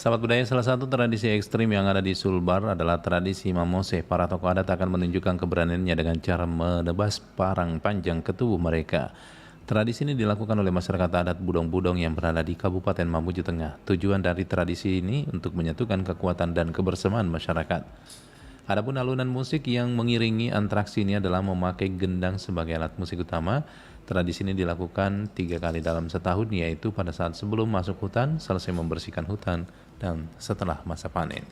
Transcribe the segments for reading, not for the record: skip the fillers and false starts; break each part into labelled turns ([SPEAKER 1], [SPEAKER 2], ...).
[SPEAKER 1] Sahabat budaya, salah satu tradisi ekstrim yang ada di Sulbar adalah tradisi Mamose. Para tokoh adat akan menunjukkan keberaniannya dengan cara menebas parang panjang ke tubuh mereka. Tradisi ini dilakukan oleh masyarakat adat Budong-Budong yang berada di Kabupaten Mamuju Tengah. Tujuan dari tradisi ini untuk menyatukan kekuatan dan kebersamaan masyarakat. Adapun alunan musik yang mengiringi antraksi ini adalah memakai gendang sebagai alat musik utama. Tradisi ini dilakukan 3 kali dalam setahun, yaitu pada saat sebelum masuk hutan, selesai membersihkan hutan, dan setelah masa panen.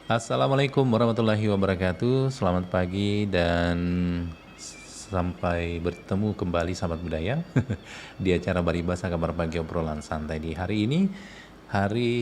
[SPEAKER 1] Assalamualaikum warahmatullahi wabarakatuh. Selamat pagi dan sampai bertemu kembali sahabat budaya di acara Baribasa kabar pagi obrolan santai di hari ini, hari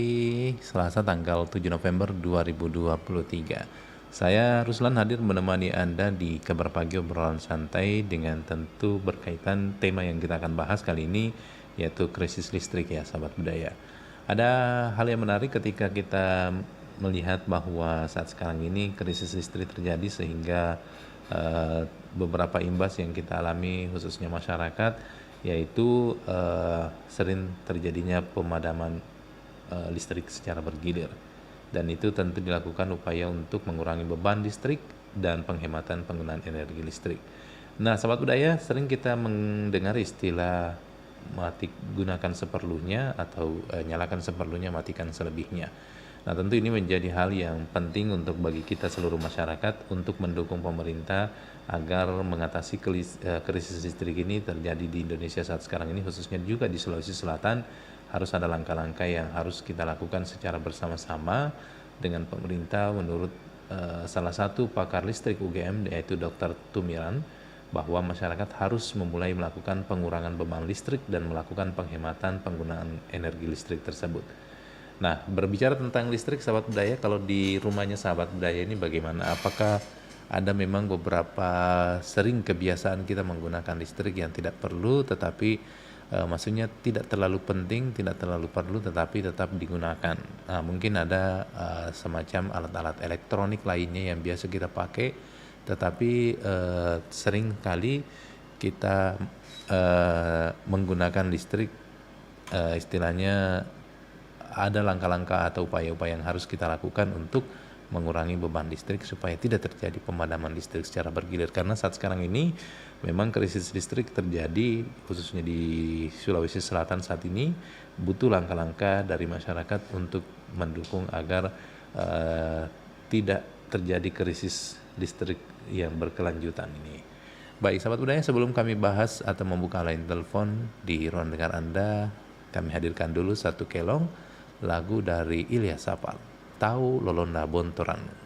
[SPEAKER 1] Selasa tanggal 7 November 2023. Saya Ruslan hadir menemani Anda di kabar pagi obrolan santai dengan tentu berkaitan tema yang kita akan bahas kali ini, yaitu krisis listrik ya sahabat budaya. Ada hal yang menarik ketika kita melihat bahwa saat sekarang ini krisis listrik terjadi sehingga beberapa imbas yang kita alami khususnya masyarakat, yaitu sering terjadinya pemadaman listrik secara bergilir, dan itu tentu dilakukan upaya untuk mengurangi beban listrik dan penghematan penggunaan energi listrik. Nah, sahabat budaya, sering kita mendengar istilah gunakan seperlunya atau nyalakan seperlunya, matikan selebihnya. Nah, tentu ini menjadi hal yang penting untuk bagi kita seluruh masyarakat untuk mendukung pemerintah agar mengatasi krisis listrik ini terjadi di Indonesia saat sekarang ini, khususnya juga di Sulawesi Selatan. Harus ada langkah-langkah yang harus kita lakukan secara bersama-sama dengan pemerintah menurut salah satu pakar listrik UGM, yaitu Dr. Tumiran, bahwa masyarakat harus memulai melakukan pengurangan beban listrik dan melakukan penghematan penggunaan energi listrik tersebut. Nah, berbicara tentang listrik sahabat budaya, kalau di rumahnya sahabat budaya ini bagaimana? Apakah ada memang beberapa sering kebiasaan kita menggunakan listrik yang tidak perlu, tetapi maksudnya tidak terlalu penting, tidak terlalu perlu, tetapi tetap digunakan. Nah, mungkin ada semacam alat-alat elektronik lainnya yang biasa kita pakai, tetapi sering kali kita menggunakan listrik, istilahnya ada langkah-langkah atau upaya-upaya yang harus kita lakukan untuk mengurangi beban listrik supaya tidak terjadi pemadaman listrik secara bergilir. Karena saat sekarang ini memang krisis listrik terjadi khususnya di Sulawesi Selatan saat ini, butuh langkah-langkah dari masyarakat untuk mendukung agar tidak terjadi krisis listrik yang berkelanjutan ini. Baik sahabat budaya, sebelum kami bahas atau membuka line telepon di ruang dengar Anda, kami hadirkan dulu satu kelong lagu dari Ilyas Sapal, Tahu Lolonda Bontoran.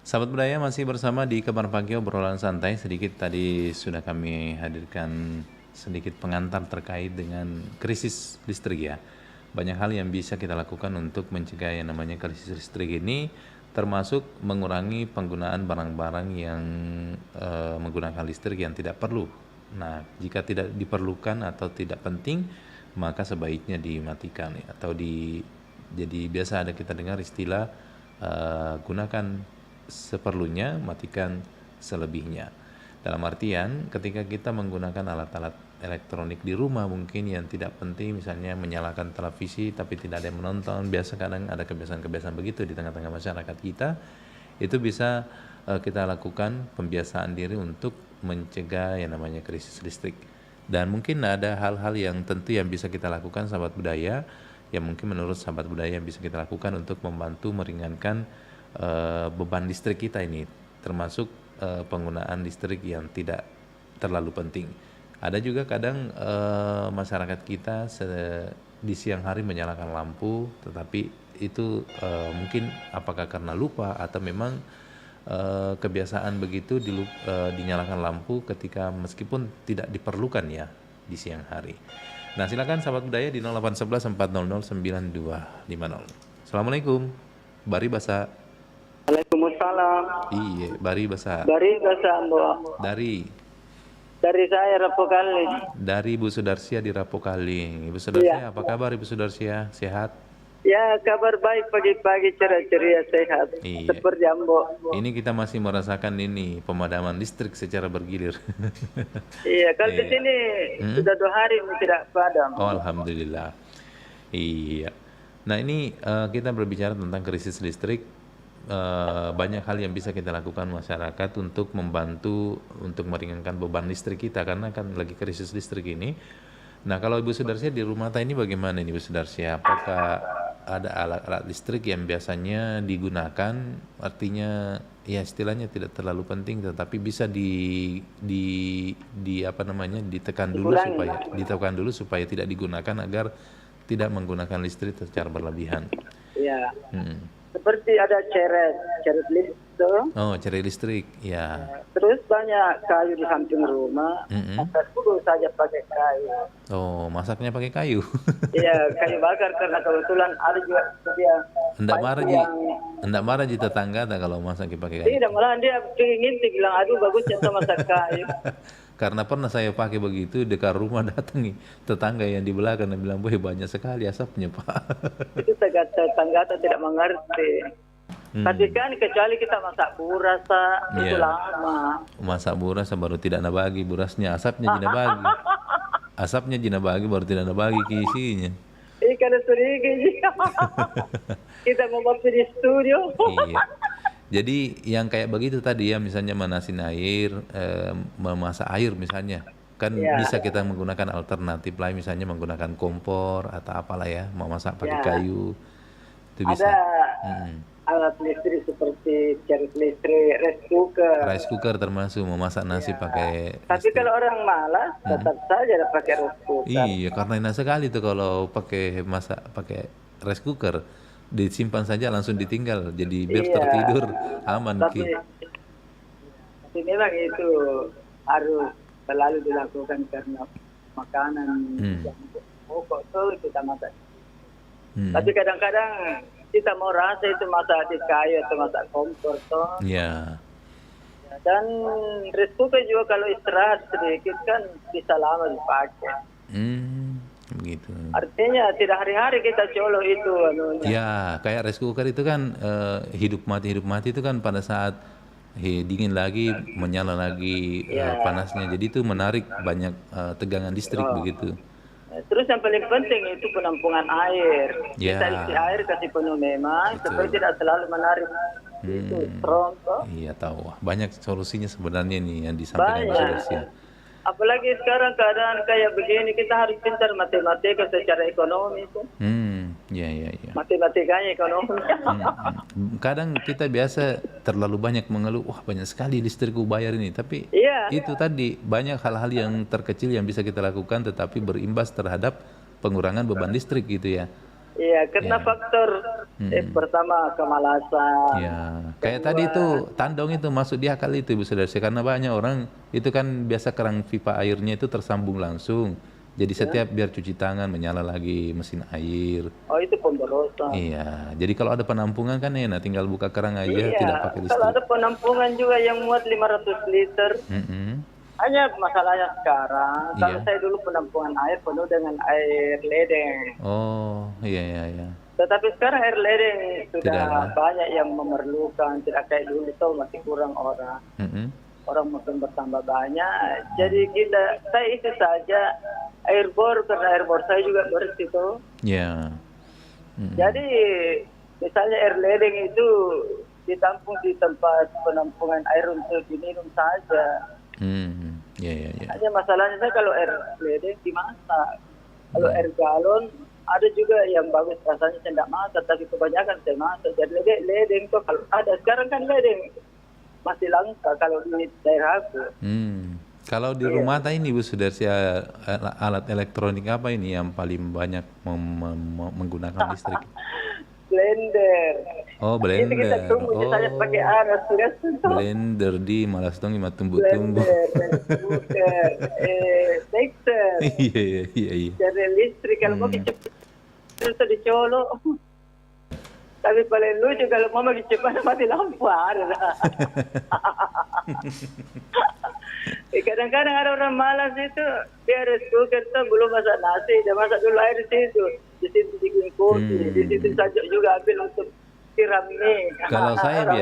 [SPEAKER 1] Sahabat budaya masih bersama di Kabar Pagi obrolan santai. Sedikit tadi sudah kami hadirkan sedikit pengantar terkait dengan krisis listrik ya. Banyak hal yang bisa kita lakukan untuk mencegah yang namanya krisis listrik ini, termasuk mengurangi penggunaan barang-barang yang menggunakan listrik yang tidak perlu. Nah, jika tidak diperlukan atau tidak penting, maka sebaiknya dimatikan ya, jadi biasa ada kita dengar istilah gunakan seperlunya, matikan selebihnya. Dalam artian ketika kita menggunakan alat-alat elektronik di rumah mungkin yang tidak penting, misalnya menyalakan televisi tapi tidak ada yang menonton, biasa kadang ada kebiasaan-kebiasaan begitu di tengah-tengah masyarakat kita, itu bisa kita lakukan pembiasaan diri untuk mencegah yang namanya krisis listrik. Dan mungkin ada hal-hal yang tentu yang bisa kita lakukan sahabat budaya, yang mungkin menurut sahabat budaya yang bisa kita lakukan untuk membantu meringankan beban listrik kita ini, termasuk penggunaan listrik yang tidak terlalu penting. Ada juga kadang masyarakat kita di siang hari menyalakan lampu, tetapi itu mungkin apakah karena lupa atau memang kebiasaan begitu dinyalakan lampu ketika meskipun tidak diperlukan ya di siang hari. Nah, silakan sahabat budaya di 0811 400 9250. Assalamualaikum. Bari Basa.
[SPEAKER 2] Waalaikumsalam.
[SPEAKER 1] Iya, Bari Basa.
[SPEAKER 2] Dari bahasa Ambo. Dari saya Rapokali.
[SPEAKER 1] Dari Bu Sudarsia di Rapokaling. Ibu Sudarsia, apa kabar Ibu Sudarsia? Sehat?
[SPEAKER 2] Ya, kabar baik pagi-pagi ceria-ceria sehat.
[SPEAKER 1] Iya.
[SPEAKER 2] Seperti Ambo.
[SPEAKER 1] Ini kita masih merasakan ini pemadaman listrik secara bergilir.
[SPEAKER 2] Iya, kalau di sini sudah 2 hari tidak padam.
[SPEAKER 1] Oh, alhamdulillah. Iya. Nah, ini kita berbicara tentang krisis listrik. Banyak hal yang bisa kita lakukan masyarakat untuk membantu untuk meringankan beban listrik kita karena kan lagi krisis listrik ini. Nah, kalau Ibu Sudarsia di rumah ini bagaimana ini Ibu Sudarsia? Apakah ada alat-alat listrik yang biasanya digunakan, artinya ya istilahnya tidak terlalu penting tetapi bisa ditekan dulu supaya tidak digunakan agar tidak menggunakan listrik secara berlebihan.
[SPEAKER 2] Iya. Seperti ada ceret listrik.
[SPEAKER 1] Oh, cari listrik, ya.
[SPEAKER 2] Terus banyak kayu di samping rumah. Masak dulu saja pakai kayu.
[SPEAKER 1] Oh, masaknya pakai kayu.
[SPEAKER 2] Iya, kayu bakar karena kebetulan ada juga dia.
[SPEAKER 1] Enggak marah ji tetangga tak kalau masak pakai kayu.
[SPEAKER 2] Tidak, malah dia ingin bilang aduh bagusnya sama masak kayu.
[SPEAKER 1] Karena pernah saya pakai begitu, dekat rumah datang tetangga yang di belakang dan bilang, "Boy, banyak sekali asapnya, Pak."
[SPEAKER 2] Itu tetangga tidak mengerti. Tapi kan kecuali kita masak buras, itu lama.
[SPEAKER 1] Masak buras baru tidak nabagi burasnya, asapnya jina bagi. Asapnya jina bagi baru tidak nabagi isinya.
[SPEAKER 2] Ikan sering kita mau bakti di studio.
[SPEAKER 1] Iya. Jadi yang kayak begitu tadi ya, misalnya manasin air, memasak air misalnya, kan bisa kita menggunakan alternatif lain, misalnya menggunakan kompor atau apalah ya, mau masak pakai kayu, itu bisa.
[SPEAKER 2] Ada alat listrik seperti ceret listrik,
[SPEAKER 1] rice cooker termasuk memasak nasi pakai.
[SPEAKER 2] Tapi kalau orang malas, tetap saja pakai rice cooker.
[SPEAKER 1] Iya, karena enak sekali tuh kalau pakai rice cooker. Disimpan saja langsung ditinggal, jadi biar tertidur aman.
[SPEAKER 2] Tapi memang itu harus selalu dilakukan karena makanan yang pokok tuh kita masak. Tapi kadang-kadang kita mau rasa itu masak di kayu atau masak kompor toh.
[SPEAKER 1] Iya.
[SPEAKER 2] Dan rice cooker juga kalau istirahat sedikit kan bisa lama dipakai.
[SPEAKER 1] Begitu.
[SPEAKER 2] Artinya tidak hari-hari kita colok itu
[SPEAKER 1] Ya, kayak rice cooker itu kan hidup mati itu kan pada saat dingin lagi menyala lagi panasnya. Jadi itu menarik banyak tegangan listrik begitu.
[SPEAKER 2] Terus yang paling penting itu penampungan air. Kita isi air kasih penuh memang supaya tidak selalu menarik itu strong.
[SPEAKER 1] Iya, tahu. Banyak solusinya sebenarnya nih yang disampaikan Sudarsia.
[SPEAKER 2] Apalagi sekarang keadaan kayak begini, kita harus pintar matematika secara ekonomi.
[SPEAKER 1] Iya.
[SPEAKER 2] Matematikanya ekonomi.
[SPEAKER 1] Kadang kita biasa terlalu banyak mengeluh, wah banyak sekali listrikku bayar ini. Tapi itu tadi banyak hal-hal yang terkecil yang bisa kita lakukan tetapi berimbas terhadap pengurangan beban listrik gitu ya.
[SPEAKER 2] Iya, karena faktor pertama kemalasan.
[SPEAKER 1] Ya, kayak tadi itu tandong itu masuk di akal itu Ibu Sudarsi, karena banyak orang itu kan biasa keran pipa airnya itu tersambung langsung. Jadi setiap biar cuci tangan menyala lagi mesin air.
[SPEAKER 2] Oh, itu pemborosan.
[SPEAKER 1] Iya, jadi kalau ada penampungan kan enak, tinggal buka keran aja,
[SPEAKER 2] Iya,
[SPEAKER 1] tidak pakai
[SPEAKER 2] kalau
[SPEAKER 1] listrik.
[SPEAKER 2] ada penampungan juga yang muat 500 liter.
[SPEAKER 1] Mm-mm.
[SPEAKER 2] Hanya masalahnya sekarang, kalau
[SPEAKER 1] Iya.
[SPEAKER 2] saya dulu penampungan air penuh dengan air ledeng.
[SPEAKER 1] Oh, iya iya iya.
[SPEAKER 2] Tetapi sekarang air ledeng
[SPEAKER 1] Tidak
[SPEAKER 2] sudah
[SPEAKER 1] ada.
[SPEAKER 2] banyak yang memerlukan, tidak kayak dulu itu masih kurang orang.
[SPEAKER 1] Mm-mm.
[SPEAKER 2] Orang makin bertambah banyak. Jadi saya isi saja air bor, karena air bor saya juga bersih itu.
[SPEAKER 1] Ya. Mm-mm.
[SPEAKER 2] Jadi misalnya air ledeng itu ditampung di tempat penampungan air untuk diminum saja.
[SPEAKER 1] Ya ya ya.
[SPEAKER 2] Hanya masalahnya saya kalau air ledeng dimasak. Kalau air galon ada juga yang bagus rasanya saya tidak masak, tapi kebanyakan saya masak. Jadi ledeng tuh kalau ada sekarang kan ledeng masih langka kalau di daerah aku.
[SPEAKER 1] Kalau di rumah ini Bu Sudarsi, alat elektronik apa ini yang paling banyak menggunakan listrik?
[SPEAKER 2] Blender.
[SPEAKER 1] Oh,
[SPEAKER 2] Itu kita
[SPEAKER 1] blender.
[SPEAKER 2] tunggu saya pakai aras tugas
[SPEAKER 1] Blender di malas dong lima tumbuh-tumbuh.
[SPEAKER 2] blender, cooker, mixer,
[SPEAKER 1] Iya iya iya iya.
[SPEAKER 2] dari listrik kalau mau dicepat itu dicolok. Tapi paling lucu kalau mau dicepat mati lampu ada. Kadang-kadang ada orang malas itu dia ada cooker tuh belum masak nasi, dia masak dulu air di situ bikin kopi, di situ saja juga ambil untuk siram mie.
[SPEAKER 1] Kalau saya
[SPEAKER 2] Orang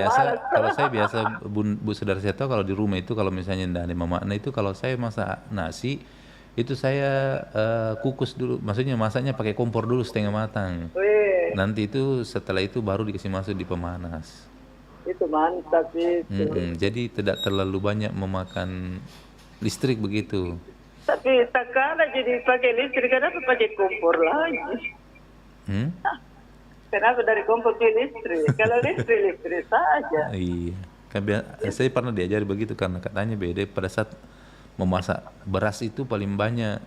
[SPEAKER 1] biasa,
[SPEAKER 2] malas.
[SPEAKER 1] Bu Sudarsi tahu, kalau di rumah itu kalau misalnya ndak ada memakna itu, kalau saya masak nasi itu saya kukus dulu, maksudnya masaknya pakai kompor dulu setengah matang.
[SPEAKER 2] Wih,
[SPEAKER 1] Nanti itu setelah itu baru dikasih masuk di pemanas.
[SPEAKER 2] itu mantap itu.
[SPEAKER 1] Jadi tidak terlalu banyak memakan listrik begitu.
[SPEAKER 2] Tapi tak kalah jadi pakai listrik, kenapa pakai kompor lagi?
[SPEAKER 1] Hmm?
[SPEAKER 2] Kenapa dari kompor ke listrik? Kalau listrik saja.
[SPEAKER 1] Iya. Saya pernah diajari begitu, karena katanya beda pada saat memasak beras itu paling banyak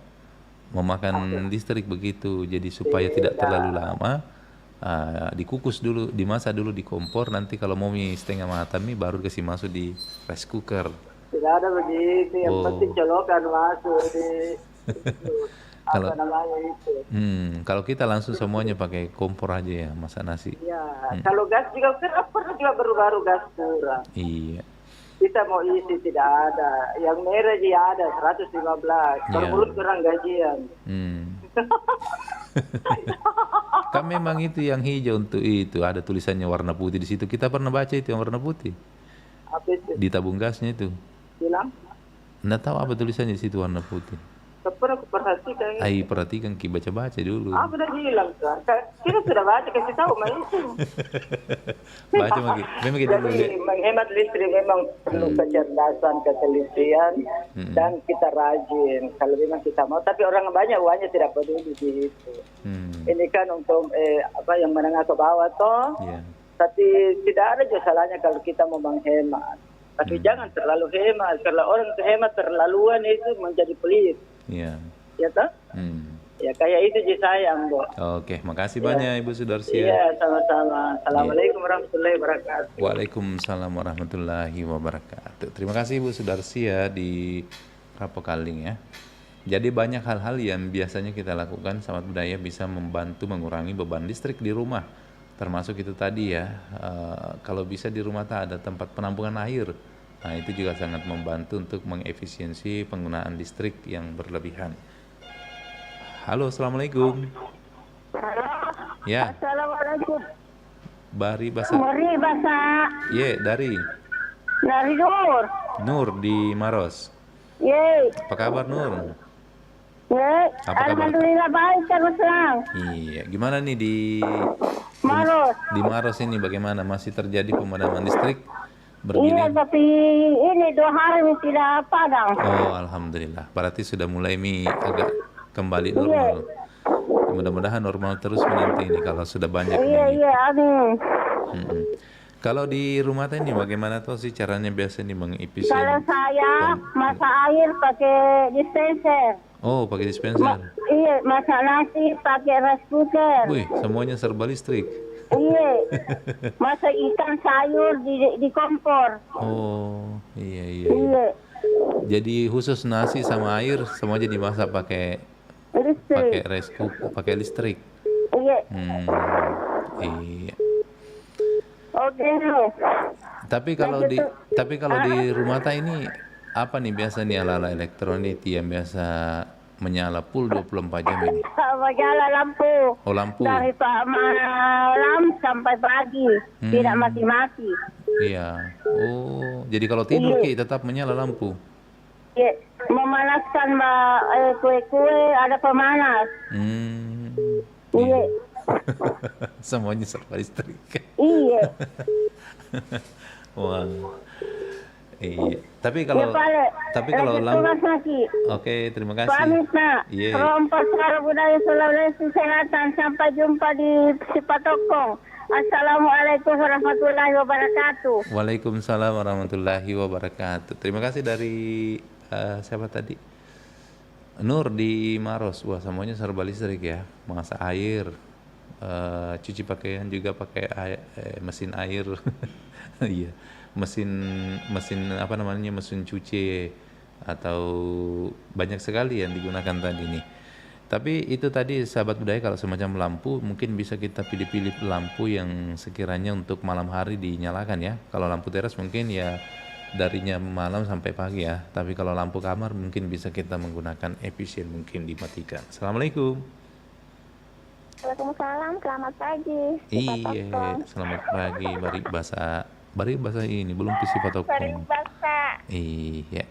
[SPEAKER 1] memakan listrik begitu. Jadi supaya tidak terlalu lama, dikukus dulu, dimasak dulu di kompor. Nanti kalau mau mie setengah matang mie baru kasih masuk di rice cooker.
[SPEAKER 2] Tidak ada begitu, yang penting colokan masuk di itu,
[SPEAKER 1] Kalau
[SPEAKER 2] apa namanya itu.
[SPEAKER 1] kalau kita langsung semuanya pakai kompor aja ya masak nasi.
[SPEAKER 2] Ya, kalau gas juga pernah juga baru-baru gas kurang.
[SPEAKER 1] Iya.
[SPEAKER 2] Kita mau isi tidak ada, yang merah aja ada 115. Kalau
[SPEAKER 1] Iya.
[SPEAKER 2] belum kurang gajian.
[SPEAKER 1] Kan memang itu yang hijau untuk itu ada tulisannya warna putih di situ. Kita pernah baca itu yang warna putih
[SPEAKER 2] Apa itu?
[SPEAKER 1] di tabung gasnya itu.
[SPEAKER 2] Bilang?
[SPEAKER 1] Nggak tahu apa tulisannya di situ warna putih.
[SPEAKER 2] Pernah aku perhatikan.
[SPEAKER 1] Ai perhatikan, Ki, baca-baca dulu.
[SPEAKER 2] Apa udah bilang kan? Kita sudah baca, kasih tahu mah itu.
[SPEAKER 1] Baca memang kita dulu.
[SPEAKER 2] Jadi menghemat listrik memang perlu kecerdasan, ketelitian, dan kita rajin. Kalau memang kita mau, tapi orang banyak uangnya tidak peduli di itu. Ini kan untuk yang menengah ke bawah toh.
[SPEAKER 1] Iya.
[SPEAKER 2] Tapi tidak ada juga salahnya kalau kita mau menghemat. Tapi jangan terlalu hemat. Kalau orang hemat terlaluan itu menjadi pelit.
[SPEAKER 1] Iya.
[SPEAKER 2] Ya toh? Ya kayak itu je sayang, Bu.
[SPEAKER 1] Oke, makasih banyak Ibu Sudarsi.
[SPEAKER 2] Iya, sama-sama. Assalamualaikum warahmatullahi wabarakatuh.
[SPEAKER 1] Waalaikumsalam warahmatullahi wabarakatuh. Terima kasih Ibu Sudarsi ya di Rapokaling ya. Jadi banyak hal-hal yang biasanya kita lakukan Sahabat Budaya bisa membantu mengurangi beban listrik di rumah. Termasuk itu tadi ya, kalau bisa di rumah tak ada tempat penampungan air. Nah itu juga sangat membantu untuk mengefisiensi penggunaan listrik yang berlebihan. Halo, Assalamualaikum. Ya,
[SPEAKER 3] Assalamualaikum.
[SPEAKER 1] Bari Basa.
[SPEAKER 3] Mari bahasa
[SPEAKER 1] Ye, dari
[SPEAKER 3] dari Nur.
[SPEAKER 1] Nur di Maros.
[SPEAKER 3] Ye,
[SPEAKER 1] Apa kabar Nur?
[SPEAKER 3] ye.
[SPEAKER 1] Apa kabar?
[SPEAKER 3] Alhamdulillah baik terus terang.
[SPEAKER 1] Iya, gimana nih di
[SPEAKER 3] Maros.
[SPEAKER 1] Maros ini, bagaimana masih terjadi pemadaman listrik
[SPEAKER 3] Iya,
[SPEAKER 1] bergilir?
[SPEAKER 3] tapi ini 2 hari tidak padam.
[SPEAKER 1] Oh, alhamdulillah. Berarti sudah mulai agak kembali normal. Mudah-mudahan normal terus nanti ini kalau sudah banyak.
[SPEAKER 3] Iya, iya, amin.
[SPEAKER 1] Kalau di rumah ini bagaimana tuh sih caranya biasa nih
[SPEAKER 3] Kalau
[SPEAKER 1] mengefisien?
[SPEAKER 3] saya masak air pakai dispenser.
[SPEAKER 1] Oh, pakai dispenser.
[SPEAKER 3] Iya, masak nasi pakai rice cooker.
[SPEAKER 1] Wih, semuanya serba listrik.
[SPEAKER 3] Iya, masak ikan sayur di kompor.
[SPEAKER 1] Oh, iya iya iya.
[SPEAKER 3] Iya,
[SPEAKER 1] Jadi khusus nasi sama air semuanya dimasak pakai
[SPEAKER 3] listrik.
[SPEAKER 1] rice cooker, pakai listrik.
[SPEAKER 3] Iya,
[SPEAKER 1] Hmm, iya.
[SPEAKER 3] oke.
[SPEAKER 1] Tapi kalau di rumah ta ini apa nih biasa nih ala-ala elektronik yang biasa menyala full 24 jam ini?
[SPEAKER 3] Nyala lampu
[SPEAKER 1] Oh, lampu.
[SPEAKER 3] dari malam sampai pagi, tidak mati-mati.
[SPEAKER 1] Iya. Oh, jadi kalau tidur Ki tetap menyala lampu.
[SPEAKER 3] Iya, memanaskan kue-kue ada pemanas.
[SPEAKER 1] Hmm.
[SPEAKER 3] Iya,
[SPEAKER 1] Semuanya serba listrik.
[SPEAKER 3] iya.
[SPEAKER 1] Wah. Iya. Tapi kalau lampu.
[SPEAKER 3] Tugas lagi.
[SPEAKER 1] Oke, terima kasih.
[SPEAKER 3] Pamit nak.
[SPEAKER 1] Iya.
[SPEAKER 3] Rompas Suara Budaya Sulawesi Selatan. Sampai jumpa di Sipatokong. Assalamualaikum warahmatullahi wabarakatuh.
[SPEAKER 1] Waalaikumsalam warahmatullahi wabarakatuh. Terima kasih dari siapa tadi? Nur di Maros. Wah, semuanya serba listrik ya. Masak air, cuci pakaian juga pakai mesin air. Iya. Mesin apa namanya? Mesin cuci atau banyak sekali yang digunakan tadi nih. Tapi itu tadi sahabat budaya, kalau semacam lampu mungkin bisa kita pilih-pilih lampu yang sekiranya untuk malam hari dinyalakan ya. Kalau lampu teras mungkin ya darinya malam sampai pagi ya. Tapi kalau lampu kamar mungkin bisa kita menggunakan efisien, mungkin dimatikan. Assalamualaikum.
[SPEAKER 3] Waalaikumsalam. Selamat pagi.
[SPEAKER 1] Iya, selamat pagi. Bari bahasa ini belum pisi patokong. Iya.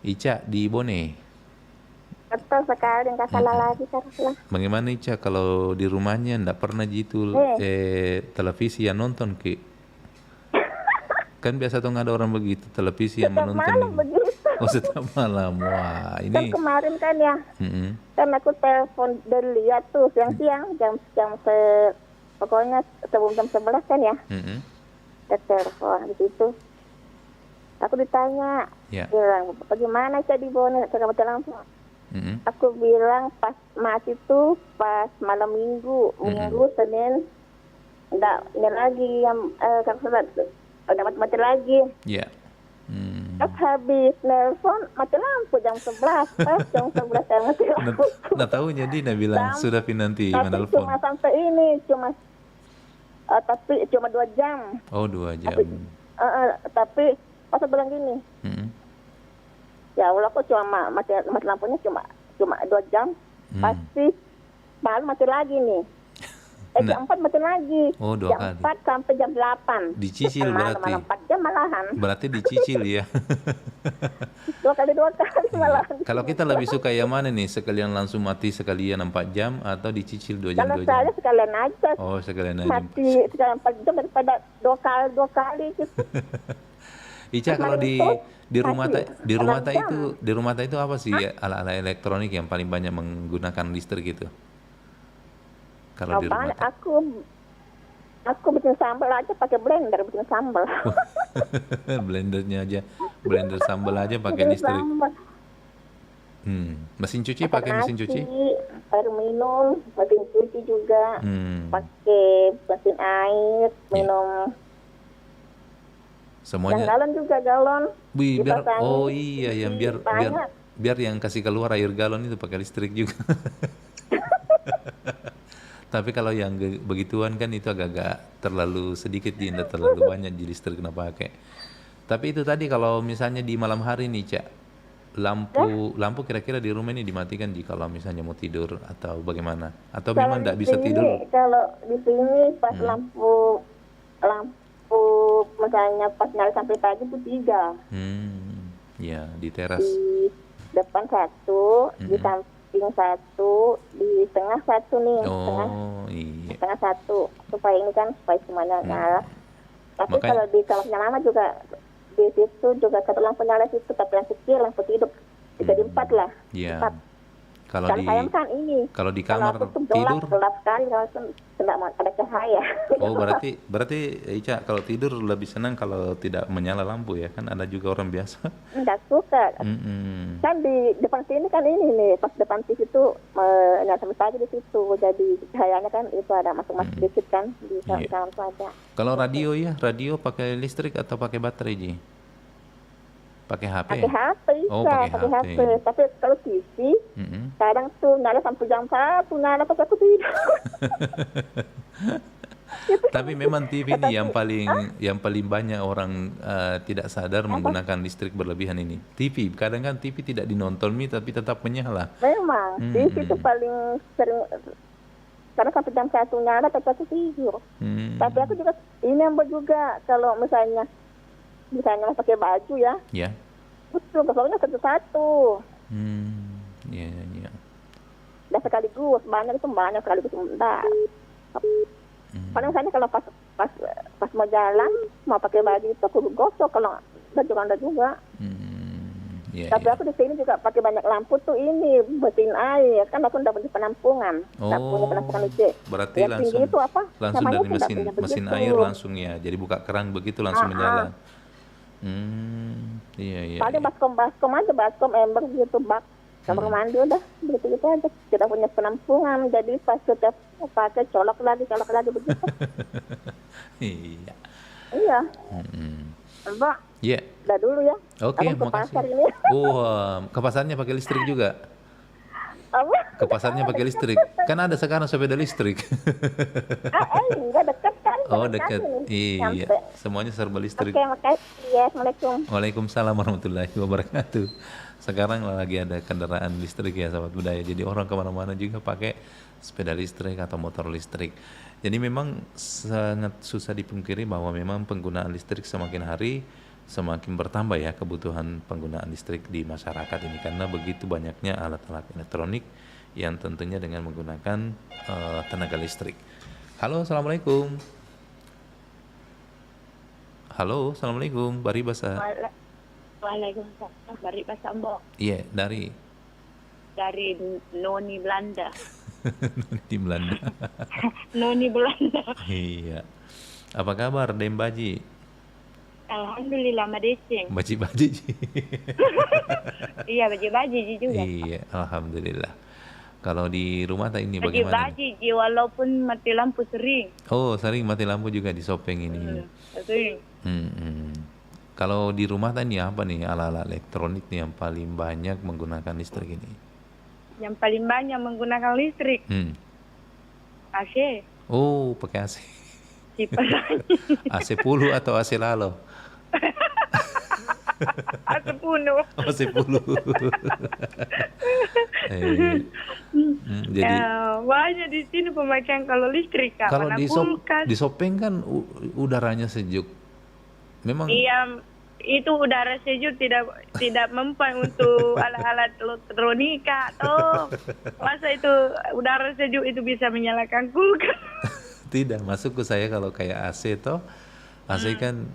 [SPEAKER 1] Ica di Bone.
[SPEAKER 3] Betul sekali, nggak salah lagi karena.
[SPEAKER 1] Bagaimana Ica kalau di rumahnya ndak pernah gitu televisi yang nonton Ki? Kan biasa tuh nggak ada orang begitu, televisi yang menonton.
[SPEAKER 3] Malam begitu.
[SPEAKER 1] Oh, setiap malam. Wah, ini.
[SPEAKER 3] Kan kemarin kan ya, kan aku telepon dan lihat tuh siang-siang pokoknya sebelum jam 11 kan ya. Saya telepon di situ. Aku ditanya, bilang bagaimana Ica di Bone, saya mati lampu. Aku bilang pas mati tuh pas malam minggu Senin enggak ini lagi yang udah mati lagi.
[SPEAKER 1] Iya.
[SPEAKER 3] Pas habis nelpon mati lampu jam 11, pas jam 11 saya mati lampu.
[SPEAKER 1] Nah tahu jadi bilang sudah nanti menelpon.
[SPEAKER 3] Cuma sampai ini tapi cuma 2 jam.
[SPEAKER 1] Oh 2 jam.
[SPEAKER 3] Tapi pas aku bilang gini. Ya Allah, kok cuma mati lampunya cuma 2 jam, pasti malam mati lagi nih. Jam 4 mati lagi.
[SPEAKER 1] Oh, 2
[SPEAKER 3] jam
[SPEAKER 1] kali.
[SPEAKER 3] 4 sampai jam 8.
[SPEAKER 1] Dicicil berarti.
[SPEAKER 3] Malam 4 jam malahan.
[SPEAKER 1] Berarti dicicil ya.
[SPEAKER 3] 2 kali malahan.
[SPEAKER 1] Kalau kita lebih suka yang mana nih? Sekalian langsung mati sekalian 4 jam atau dicicil 2 jam?
[SPEAKER 3] Kalau saya sekalian aja.
[SPEAKER 1] Oh, sekalian aja.
[SPEAKER 3] Mati sekalian 4 jam daripada 2 kali gitu.
[SPEAKER 1] Ica, kalau di rumah itu apa sih ya, ala-ala elektronik yang paling banyak menggunakan listrik gitu? Kalau di rumah
[SPEAKER 3] aku bikin sambal aja pakai blender bikin sambal.
[SPEAKER 1] blender sambal aja pakai listrik. Mesin cuci pakai mesin cuci?
[SPEAKER 3] Air minum, mesin cuci juga. Pakai mesin air, minum.
[SPEAKER 1] Semuanya.
[SPEAKER 3] Yang galon juga galon.
[SPEAKER 1] Biar yang kasih keluar air galon itu pakai listrik juga. Tapi kalau yang begituan kan itu agak-agak terlalu sedikit, tidak terlalu banyak di listrik kena pakai. Tapi itu tadi kalau misalnya di malam hari nih Cak, lampu kira-kira di rumah ini dimatikan kalau misalnya mau tidur atau bagaimana? Atau memang tidak bisa tidur?
[SPEAKER 3] Kalau di sini pas lampu misalnya pas nyala sampai pagi itu 3.
[SPEAKER 1] Ya, di teras.
[SPEAKER 3] Di depan 1, di samping 1, di tengah 1 nih. Tengah 1 supaya semuanya nyala. Tapi kalau di kamar yang lama juga di situ juga 1 lampu nyala situ, tapi yang kecil lampu tidur. Jadi 4 lah.
[SPEAKER 1] Iya.
[SPEAKER 3] 4.
[SPEAKER 1] Kalau
[SPEAKER 3] saya kan ini.
[SPEAKER 1] Kalau di kamar
[SPEAKER 3] aku tuh
[SPEAKER 1] tidur?
[SPEAKER 3] Gelap sekali kalau tidak ada cahaya.
[SPEAKER 1] Oh, berarti Ica kalau tidur lebih senang kalau tidak menyala lampu ya? Kan ada juga orang biasa.
[SPEAKER 3] Enggak suka. Kan di depan sini kan ini nih, pas depan TV itu sampai pagi di situ. Jadi cahayanya kan itu ada masuk-masuk dikit kan di dalam itu ada.
[SPEAKER 1] Kalau radio ya, radio pakai listrik atau pakai baterai, Ji? Pakai HP?
[SPEAKER 3] Pakai HP,
[SPEAKER 1] oh,
[SPEAKER 3] pakai HP. Tapi kalau TV, kadang tuh nyala sampai jam 1, nyala pas aku tidur.
[SPEAKER 1] Tapi memang TV ini yang paling banyak orang tidak sadar menggunakan listrik berlebihan ini. TV, kadang kan TV tidak dinonton tapi tetap menyala.
[SPEAKER 3] Memang, TV itu paling sering, karena sampai jam 1 nyala tapi aku tidur. Tapi aku juga ini juga kalau misalnya pakai baju ya.
[SPEAKER 1] Ya.
[SPEAKER 3] Betul, kesoalnya satu-satu.
[SPEAKER 1] Iya.
[SPEAKER 3] Dan sekaligus banyak sekaligus enggak. Paling misalnya kalau pas mau jalan mau pakai baju itu aku gosok, kalau baju anda juga. Tapi aku di sini juga pakai banyak lampu tuh ini mesin air, kan aku udah di penampungan. Punya penampungan listrik.
[SPEAKER 1] Berarti
[SPEAKER 3] ya, langsung
[SPEAKER 1] itu dari
[SPEAKER 3] mesin
[SPEAKER 1] air langsung ya. Jadi buka keran begitu langsung menyala. Iya.
[SPEAKER 3] Paling baskom ember gitu bak kamar mandi udah begitu aja. Kita punya penampungan, jadi pas setiap pakai colok lagi begitu. Iya. Mbak.
[SPEAKER 1] Iya.
[SPEAKER 3] Udah dulu ya.
[SPEAKER 1] Oke, makasih.
[SPEAKER 3] Pasar ini.
[SPEAKER 1] Ke pasarnya pakai listrik juga.
[SPEAKER 3] Apa?
[SPEAKER 1] Ke pasarnya pakai listrik. Kan ada sekarang sepeda listrik.
[SPEAKER 3] Enggak dekat kan.
[SPEAKER 1] Oh, dekat. Iya. Semuanya serba listrik.
[SPEAKER 3] Oke, makasih. Ya, Assalamualaikum.
[SPEAKER 1] Waalaikumsalam warahmatullahi wabarakatuh. Sekarang lagi ada kendaraan listrik ya, sahabat budaya. Jadi orang kemana-mana juga pakai sepeda listrik atau motor listrik. Jadi memang sangat susah dipungkiri bahwa memang penggunaan listrik semakin hari semakin bertambah ya, kebutuhan penggunaan listrik di masyarakat ini, karena begitu banyaknya alat-alat elektronik yang tentunya dengan menggunakan tenaga listrik. Halo, assalamualaikum. Halo, assalamualaikum. Bari Basa.
[SPEAKER 4] Waalaikumsalam. Bari Basa, Mbok.
[SPEAKER 1] Iya, dari
[SPEAKER 4] Noni Belanda.
[SPEAKER 1] Di Belanda.
[SPEAKER 4] Noni Belanda.
[SPEAKER 1] Iya. Apa kabar, Dem Baji?
[SPEAKER 4] Alhamdulillah, Madesing.
[SPEAKER 1] Baji-baji.
[SPEAKER 4] Iya, baji-baji juga.
[SPEAKER 1] Iya, alhamdulillah. Kalau di rumah ini bagaimana?
[SPEAKER 4] Baji-baji, walaupun mati lampu sering.
[SPEAKER 1] Oh, sering mati lampu juga di Sopeng ini.
[SPEAKER 4] Sering.
[SPEAKER 1] Kalau di rumah tadi apa nih alat-alat elektronik nih yang paling banyak menggunakan listrik ini?
[SPEAKER 4] Yang paling banyak menggunakan listrik? AC.
[SPEAKER 1] Oh, pakai AC.
[SPEAKER 4] Kipas
[SPEAKER 1] AC Pulu atau AC Lalo?
[SPEAKER 4] AC Puno.
[SPEAKER 1] AC Pulu. Jadi
[SPEAKER 4] banyak di sini pemakaian kalau listrik, Kak.
[SPEAKER 1] Kalau di Sopeng kan udaranya sejuk. Memang.
[SPEAKER 4] Iya, itu udara sejuk tidak mempan untuk alat-alat elektronika toh. Masa itu udara sejuk itu bisa menyalakan kulkas?
[SPEAKER 1] Tidak, masuk ke saya kalau kayak AC toh. AC kan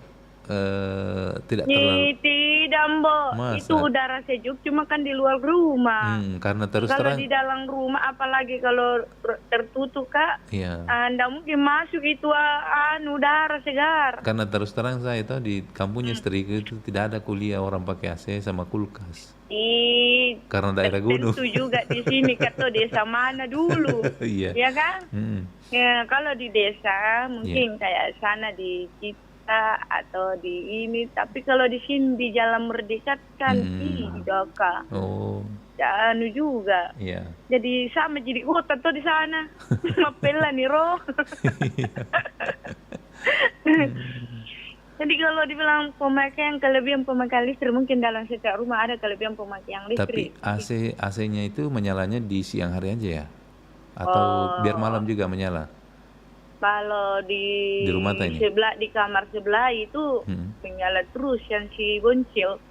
[SPEAKER 1] tidak terlalu.
[SPEAKER 4] Tidak, Mbok.
[SPEAKER 1] Masa?
[SPEAKER 4] Itu udara sejuk cuma kan di luar rumah.
[SPEAKER 1] Karena terus
[SPEAKER 4] kalau di dalam rumah, apalagi kalau tertutup, Kak,
[SPEAKER 1] iya.
[SPEAKER 4] Anda mungkin masuk itu udara segar.
[SPEAKER 1] Karena terus terang saya itu di kampungnya istriku itu tidak ada kuliah orang pakai AC sama kulkas. Karena daerah gunung.
[SPEAKER 4] Tentu juga di sini kata desa mana dulu.
[SPEAKER 1] Iya.
[SPEAKER 4] Ya kan? Ya, kalau di desa mungkin kayak sana di atau di ini, tapi kalau di sini di Jalan Merdeka kan di Doka.
[SPEAKER 1] Oh.
[SPEAKER 4] Anu juga.
[SPEAKER 1] Iya.
[SPEAKER 4] Jadi sama jadi kota tuh di sana. Mapela nih roh. Jadi kalau dibilang kelebihan pemakaian listrik, mungkin dalam setiap rumah ada kelebihan pemakaian listrik.
[SPEAKER 1] Tapi AC-nya itu menyalanya di siang hari aja ya? Atau biar malam juga menyala?
[SPEAKER 4] Kalau di
[SPEAKER 1] rumah tanya?
[SPEAKER 4] di kamar sebelah itu menyala terus yang si Boncil.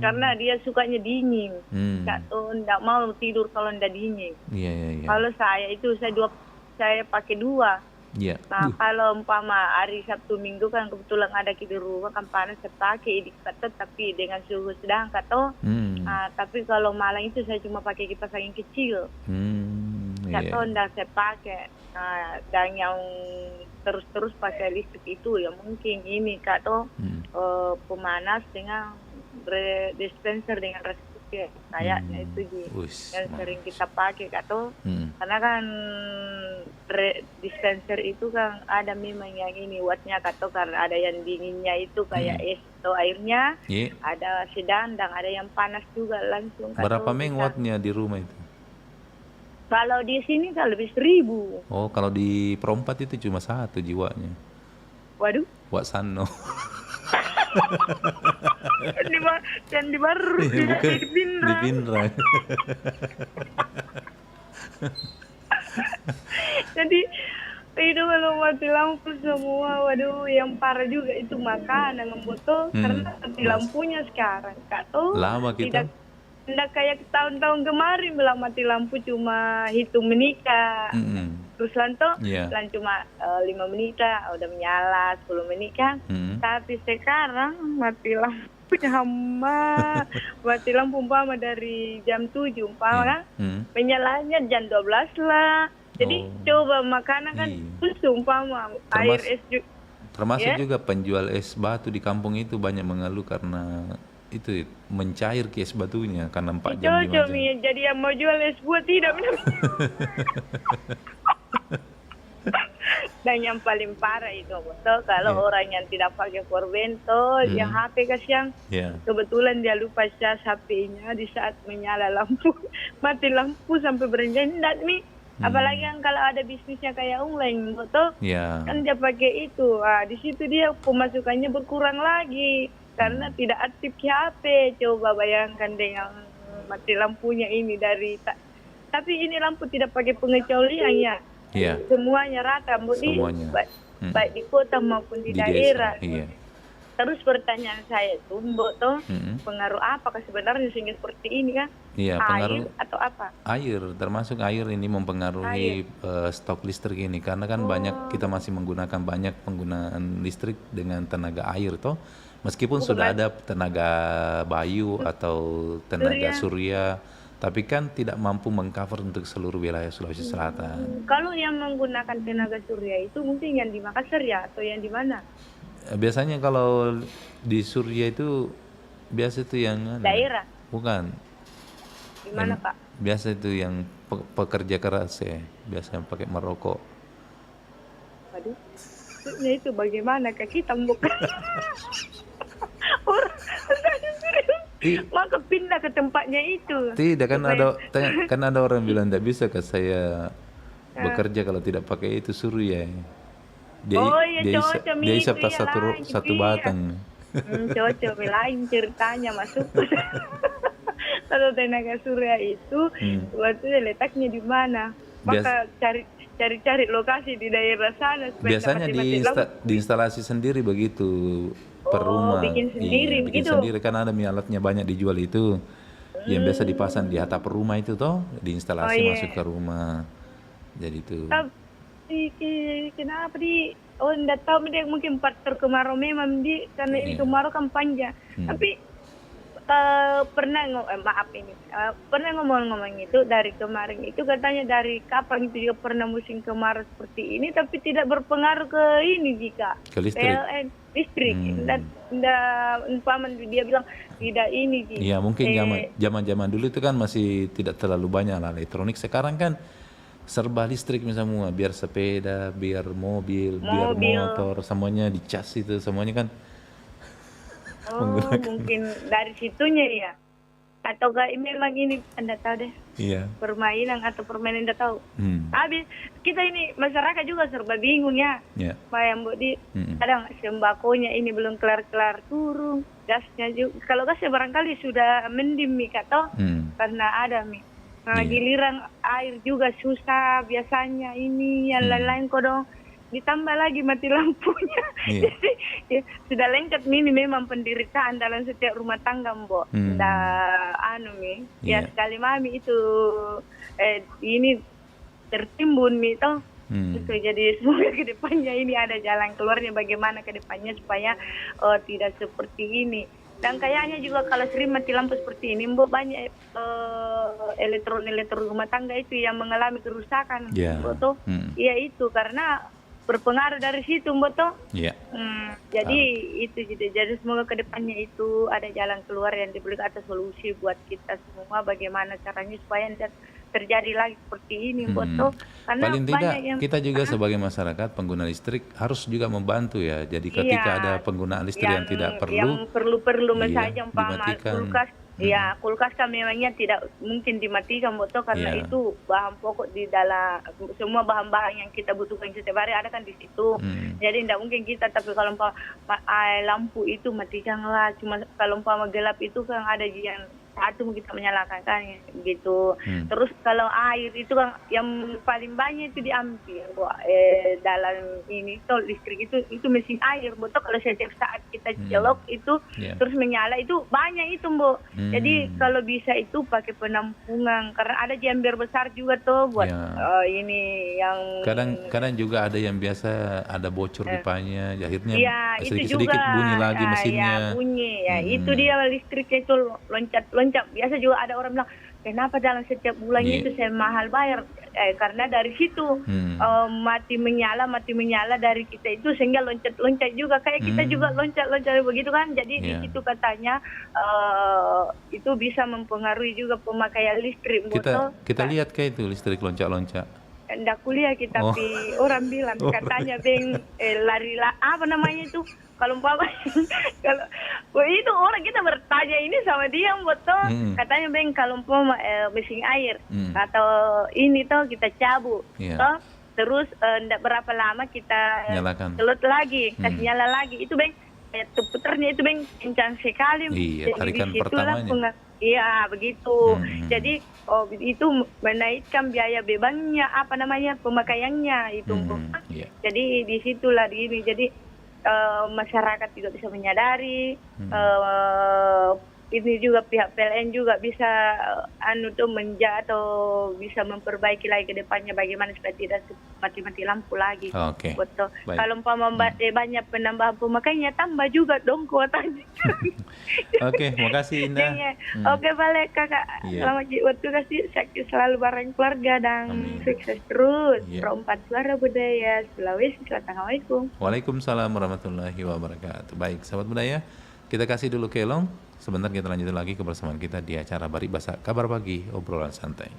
[SPEAKER 4] Karena dia sukanya dingin. Nggak mau tidur kalau nggak dingin.
[SPEAKER 1] Iya.
[SPEAKER 4] Kalau saya itu saya pakai 2.
[SPEAKER 1] Iya.
[SPEAKER 4] Nah, kalau umpama hari Sabtu Minggu kan kebetulan ada di rumah kan panas, saya pakai tapi dengan suhu sedang Tapi kalau malam itu saya cuma pakai kipas angin kecil. Nggak tahu, nggak saya pakai. Dan yang terus pakai listrik itu ya mungkin ini Kak toh pemanas dengan dispenser dengan resistor kayaknya itu yang sering kita pakai Kak toh. Karena kan dispenser itu kan ada memang yang ini wattnya Kak toh, karena ada yang dinginnya itu kayak es atau airnya, ada sedang dan ada yang panas juga langsung Kak.
[SPEAKER 1] Berapa wattnya di rumah itu?
[SPEAKER 4] Kalau di sini kan lebih 1.000.
[SPEAKER 1] Oh, kalau di perempat itu cuma 1 jiwanya.
[SPEAKER 4] Waduh.
[SPEAKER 1] Watt Sano.
[SPEAKER 4] Dan di baru di
[SPEAKER 1] Pindrang.
[SPEAKER 4] Jadi itu kalau mati lampu semua, waduh, yang parah juga itu makanan ngemboto karena mati lampunya sekarang Kak tuh.
[SPEAKER 1] Lama kita.
[SPEAKER 4] Tidak kayak tahun-tahun kemarin bilang mati lampu cuma hitung menikah. Terus lanto cuma 5 menit udah menyala, 10 menit kan. Tapi sekarang mati lampu mati lampu umpama dari jam 7 umpama kan. Menyalanya jam 12 lah. Jadi coba makanan kan umpama air es juga.
[SPEAKER 1] Termasuk juga penjual es batu di kampung itu banyak mengeluh karena itu mencair ke es batunya karena 4 jam 5 jam.
[SPEAKER 4] Jadi yang mau jual es buah tidak benar. Dan yang paling parah itu betul kalau orang yang tidak pakai powerbank yang HP kasihan. Kebetulan dia lupa cas HP-nya di saat menyala lampu, mati lampu sampai berenjak nih. Apalagi kan kalau ada bisnisnya kayak online, betul? Kan dia pakai itu. Di situ dia pemasukannya berkurang lagi. Karena tidak aktif HP. Coba bayangkan dengan mati lampunya ini dari tapi ini lampu tidak pakai pengecualian ya. Semuanya rata,
[SPEAKER 1] semuanya.
[SPEAKER 4] Baik di kota maupun di daerah. Terus pertanyaan saya itu, Mbok toh, pengaruh apakah sebenarnya sehingga seperti ini kan?
[SPEAKER 1] Pengaruh
[SPEAKER 4] air atau apa?
[SPEAKER 1] Air, termasuk air ini mempengaruhi stok listrik ini karena kan banyak kita masih menggunakan banyak penggunaan listrik dengan tenaga air toh. Meskipun sudah ada tenaga bayu atau tenaga surya, tapi kan tidak mampu mengcover untuk seluruh wilayah Sulawesi Selatan.
[SPEAKER 4] Kalau yang menggunakan tenaga surya itu mungkin yang di Makassar ya atau yang di mana?
[SPEAKER 1] Biasanya kalau di surya itu biasa itu yang
[SPEAKER 4] daerah.
[SPEAKER 1] Bukan.
[SPEAKER 4] Di mana Pak?
[SPEAKER 1] Biasa itu yang pekerja keras ya, biasa yang pakai merokok.
[SPEAKER 4] Waduh, itu bagaimana Kak kita bukan? Maka pindah ke tempatnya itu.
[SPEAKER 1] Tidak kan ada orang bilang tidak bisa kan saya bekerja kalau tidak pakai itu surya. Dia isap satu batang.
[SPEAKER 4] Cocok lain ceritanya masuk. Kalau tenaga surya itu waktu letaknya di mana? Maka cari lokasi di daerah sana.
[SPEAKER 1] Biasanya di instalasi sendiri begitu per rumah.
[SPEAKER 4] Bikin sendiri
[SPEAKER 1] bikin sendiri kan ada alatnya banyak dijual itu. Yang biasa dipasang di atap rumah itu toh, diinstalasi masuk ke rumah. Jadi itu.
[SPEAKER 4] Kenapa enggak tahu dia mungkin faktor kemarau memang karena ini kemarau kan panjang. Tapi pernah ngomong itu dari kemarin itu katanya dari kapan itu juga pernah musim kemarau seperti ini tapi tidak berpengaruh ke ini jika
[SPEAKER 1] ke listrik.
[SPEAKER 4] Listrik. Dia bilang tidak ini.
[SPEAKER 1] Iya mungkin zaman dulu itu kan masih tidak terlalu banyak lah elektronik. Sekarang kan serba listrik semua, biar sepeda, biar mobil, biar motor, semuanya dicas itu semuanya kan.
[SPEAKER 4] Mungkin dari situnya ya. Atau memang ini Anda tahu deh.
[SPEAKER 1] Iya.
[SPEAKER 4] Permainan atau permainan Anda tahu. Habis kita ini masyarakat juga serba bingung ya. Bayang Budi, kadang sembakonya ini belum kelar-kelar turun, gasnya juga. Kalau gasnya barangkali sudah mending atau karena ada giliran air juga susah biasanya ini yang lain-lain kodong. Ditambah lagi mati lampunya. Jadi sudah lengkap ini memang penderitaan dalam setiap rumah tangga Mbok. Sekali mami itu ini tertimbun toh. Itu jadi semoga ke depannya ini ada jalan keluarnya bagaimana ke depannya supaya tidak seperti ini. Dan kayaknya juga kalau sering mati lampu seperti ini, Mbok, banyak elektron rumah tangga itu yang mengalami kerusakan. Mbok toh. Iya itu karena berpengaruh dari situ, Mbok toh.
[SPEAKER 1] Iya.
[SPEAKER 4] Jadi itu jadi semoga kedepannya itu ada jalan keluar yang diberikan atau solusi buat kita semua bagaimana caranya supaya tidak terjadi lagi seperti ini, Mbok toh. Karena
[SPEAKER 1] paling tidak
[SPEAKER 4] yang,
[SPEAKER 1] kita juga sebagai masyarakat pengguna listrik harus juga membantu ya. Jadi ketika ada penggunaan listrik yang tidak perlu,
[SPEAKER 4] yang perlu misalnya
[SPEAKER 1] dimatikan.
[SPEAKER 4] kulkas, ya kulkas kan memangnya tidak mungkin dimatikan, Mbok toh, karena itu bahan pokok di dalam semua bahan-bahan yang kita butuhkan setiap hari ada kan di situ. Jadi tidak mungkin kita, tapi kalau lampu itu matikanlah. Cuma kalau gelap itu kan ada yang satu kita menyalakan kan gitu. Terus kalau air itu kan yang paling banyak itu diambil dalam ini tuh listrik itu mesin air, Mbok. Kalau setiap saat kita celok itu terus menyala itu banyak itu, Mbok. Jadi kalau bisa itu pakai penampungan karena ada jamber besar juga tuh buat ini yang
[SPEAKER 1] kadang juga ada yang biasa ada bocor pipanya, akhirnya sedikit-sedikit
[SPEAKER 4] juga,
[SPEAKER 1] bunyi lagi mesinnya.
[SPEAKER 4] Bunyi itu dia listriknya itu loncat. Biasa juga ada orang bilang, kenapa dalam setiap bulannya itu saya mahal bayar? Karena dari situ mati menyala dari kita itu sehingga loncat juga kayak kita juga loncat begitu kan. Jadi di situ katanya itu bisa mempengaruhi juga pemakaian listrik.
[SPEAKER 1] Kita lihat kayak itu listrik loncat-loncat.
[SPEAKER 4] Nggak kuliah kita, tapi orang bilang katanya lari apa namanya itu kalau kalau itu orang kita bertanya ini sama dia, Mbok toh. Katanya kalau mesin air atau ini toh kita cabut toh terus ndak berapa lama kita celut lagi kasih nyala lagi itu kayak puternya itu kencang sekali.
[SPEAKER 1] Tarikan pertamanya.
[SPEAKER 4] Iya begitu. Jadi itu menaikkan biaya bebannya pemakaiannya itu. Jadi di situlah ini. Jadi masyarakat juga bisa menyadari. Ini juga pihak PLN juga bisa atau bisa memperbaiki lagi ke depannya bagaimana supaya tidak mati-mati lampu lagi. Betul. Kalau banyak penambahan pemakaiannya tambah juga dong kuotanya.
[SPEAKER 1] Oke, makasih Indah.
[SPEAKER 4] Oke, balik Kakak. Selamat waktu kasih sakit selalu bareng keluarga dan sukses terus. Perempat Suara Budaya Sulawesi Selatan. Assalamualaikum.
[SPEAKER 1] Waalaikumsalam warahmatullahi wabarakatuh. Baik, sahabat budaya, kita kasih dulu kelong. Sebentar kita lanjut lagi kebersamaan kita di acara Baribasa Kabar Pagi, obrolan santai.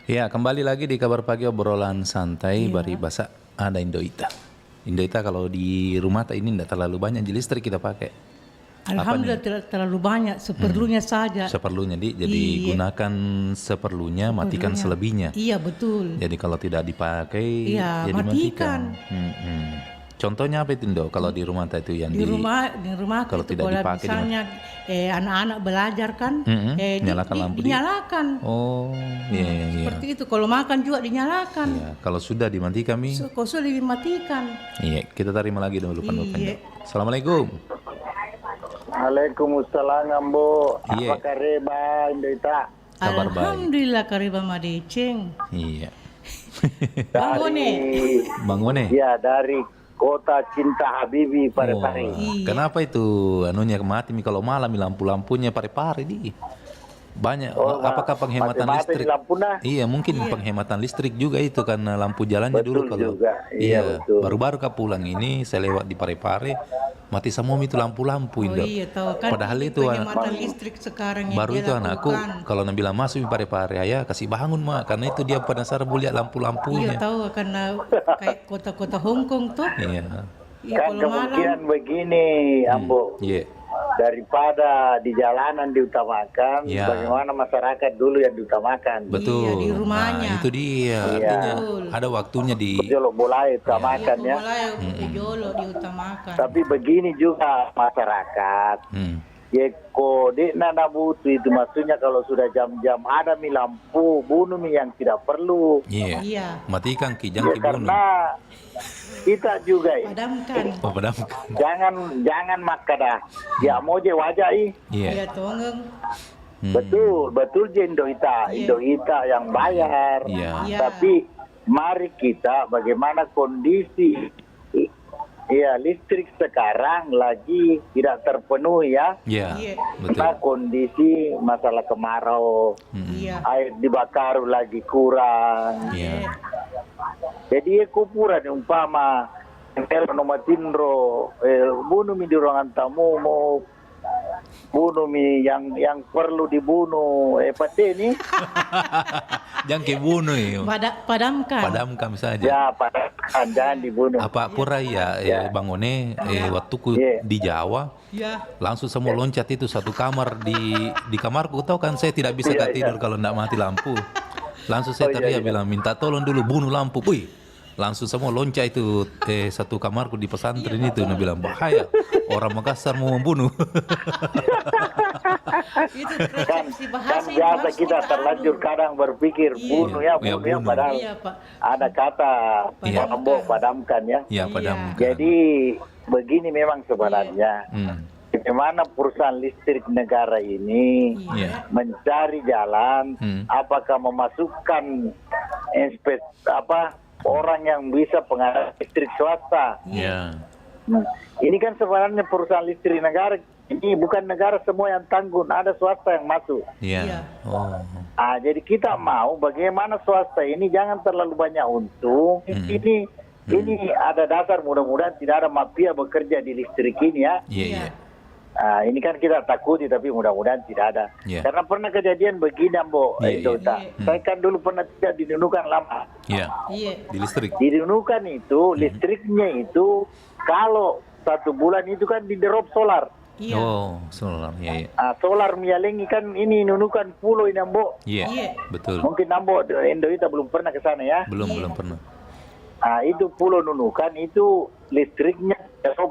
[SPEAKER 1] Ya, kembali lagi di Kabar Pagi obrolan santai Bari Basa. Ada Indoita. Indoita kalau di rumah ini tidak terlalu banyak di listrik kita pakai.
[SPEAKER 5] Alhamdulillah tidak terlalu banyak, seperlunya saja.
[SPEAKER 1] Seperlunya, jadi gunakan seperlunya, matikan selebihnya.
[SPEAKER 5] Iya, betul.
[SPEAKER 1] Jadi kalau tidak dipakai,
[SPEAKER 5] iya,
[SPEAKER 1] jadi
[SPEAKER 5] matikan.
[SPEAKER 1] Contohnya apa itu, Indo? Kalau di rumah itu yang
[SPEAKER 5] di rumah
[SPEAKER 1] kalau
[SPEAKER 5] itu
[SPEAKER 1] tidak dipakai,
[SPEAKER 5] misalnya anak-anak belajar kan,
[SPEAKER 1] nyalakan lampu.
[SPEAKER 5] Dinyalakan.
[SPEAKER 1] Oh, iya.
[SPEAKER 5] Seperti itu. Kalau makan juga dinyalakan.
[SPEAKER 1] Iya, kalau sudah dimatikan,
[SPEAKER 5] kalau sudah dimatikan.
[SPEAKER 1] Iya, kita terima lagi dulu penutupan. Assalamualaikum.
[SPEAKER 6] Waalaikumsalam, Ambo. Apa kabar, Indoita?
[SPEAKER 1] Kabar baik.
[SPEAKER 5] Alhamdulillah kabar madeceng.
[SPEAKER 1] Iya.
[SPEAKER 5] Bang One.
[SPEAKER 6] Ya, dari Kota Cinta Habibi Parepare.
[SPEAKER 1] Kenapa itu anunya mati kalau malam lampu-lampunya Parepare di? Banyak. Apakah penghematan listrik? Iya, mungkin penghematan listrik juga itu karena lampu jalannya
[SPEAKER 6] betul
[SPEAKER 1] dulu kalau.
[SPEAKER 6] Juga. Iya, betul.
[SPEAKER 1] Baru-baru pulang ini saya lewat di Parepare, mati semua itu lampu-lampu itu.
[SPEAKER 5] Iya, tahu kan.
[SPEAKER 1] Padahal itu
[SPEAKER 5] penghematan listrik sekarang
[SPEAKER 1] baru itu anakku kalau Nabila masuk di Parepare, ayah kasih bangun mak, karena itu dia penasaran lihat lampu-lampunya.
[SPEAKER 5] Iya, tahu karena kayak kota-kota Hong Kong tuh.
[SPEAKER 1] Iya.
[SPEAKER 6] Kan kemungkinan begini, Ambo.
[SPEAKER 1] Iya.
[SPEAKER 6] Daripada di jalanan diutamakan, bagaimana masyarakat dulu yang diutamakan.
[SPEAKER 1] Betul.
[SPEAKER 5] Iya, di rumahnya.
[SPEAKER 1] Nah, itu dia. Artinya ada waktunya di
[SPEAKER 6] jolo boleh utamakan ya.
[SPEAKER 5] Jolo diutamakan.
[SPEAKER 6] Tapi begini juga masyarakat. Yeko dek nana butuh itu maksudnya kalau sudah jam-jam ada lampu bunuh yang tidak perlu.
[SPEAKER 1] Iya. Matikan jangan dibunuh.
[SPEAKER 6] Karena kita juga
[SPEAKER 5] padamkan.
[SPEAKER 1] Padamkan.
[SPEAKER 6] Jangan makadah. Ya mau je wajah
[SPEAKER 5] Iya, tongeng.
[SPEAKER 6] Betul je Indoita yang bayar. Tapi mari kita bagaimana kondisi listrik sekarang lagi tidak terpenuhi ya.
[SPEAKER 1] Betul.
[SPEAKER 6] Nah, kondisi masalah kemarau, air dibakar lagi kurang. Jadi kupuran umpama nomor tindro bunuh di ruangan tamu mau bunuh yang perlu dibunuh ini
[SPEAKER 1] jangan kebunuh padamkan saja
[SPEAKER 6] ya, padamkan jangan dibunuh.
[SPEAKER 1] Apa pura Bang One waktuku di Jawa langsung semua loncat itu satu kamar di kamarku, tahu kan saya tidak bisa tidur kalau tidak mati lampu. Langsung saya teriak bilang minta tolong dulu bunuh lampu. Langsung semua loncat itu satu kamarku di pesantren itu. Nah bilang bahaya, orang Makassar mau membunuh.
[SPEAKER 6] kan biasa kita terlanjur kadang berpikir bunuh padahal ada kata padamkan ya.
[SPEAKER 1] Iya, padamkan.
[SPEAKER 6] Jadi begini memang sebenarnya. Bagaimana perusahaan listrik negara ini mencari jalan, apakah memasukkan orang yang bisa pengadaan listrik swasta. Ini kan sebenarnya perusahaan listrik negara ini bukan negara semua yang tanggung, ada swasta yang masuk. Jadi kita mau bagaimana swasta ini jangan terlalu banyak untung. Ini ada dasar, mudah-mudahan tidak ada mafia bekerja di listrik ini ya. Ini kan kita takuti tapi mudah-mudahan tidak ada. Karena pernah kejadian begini Ambo, saya kan dulu pernah tidak didunukan lama.
[SPEAKER 1] Di listrik.
[SPEAKER 6] Didunukan itu listriknya itu kalau 1 bulan itu kan di drop solar.
[SPEAKER 1] Solar.
[SPEAKER 6] Solar Mialengi kan ini nunukan pulau ini Ambo.
[SPEAKER 1] Betul.
[SPEAKER 6] Mungkin Ambo Indoita belum pernah ke sana ya.
[SPEAKER 1] Belum pernah.
[SPEAKER 6] Itu pulau nunukan itu listriknya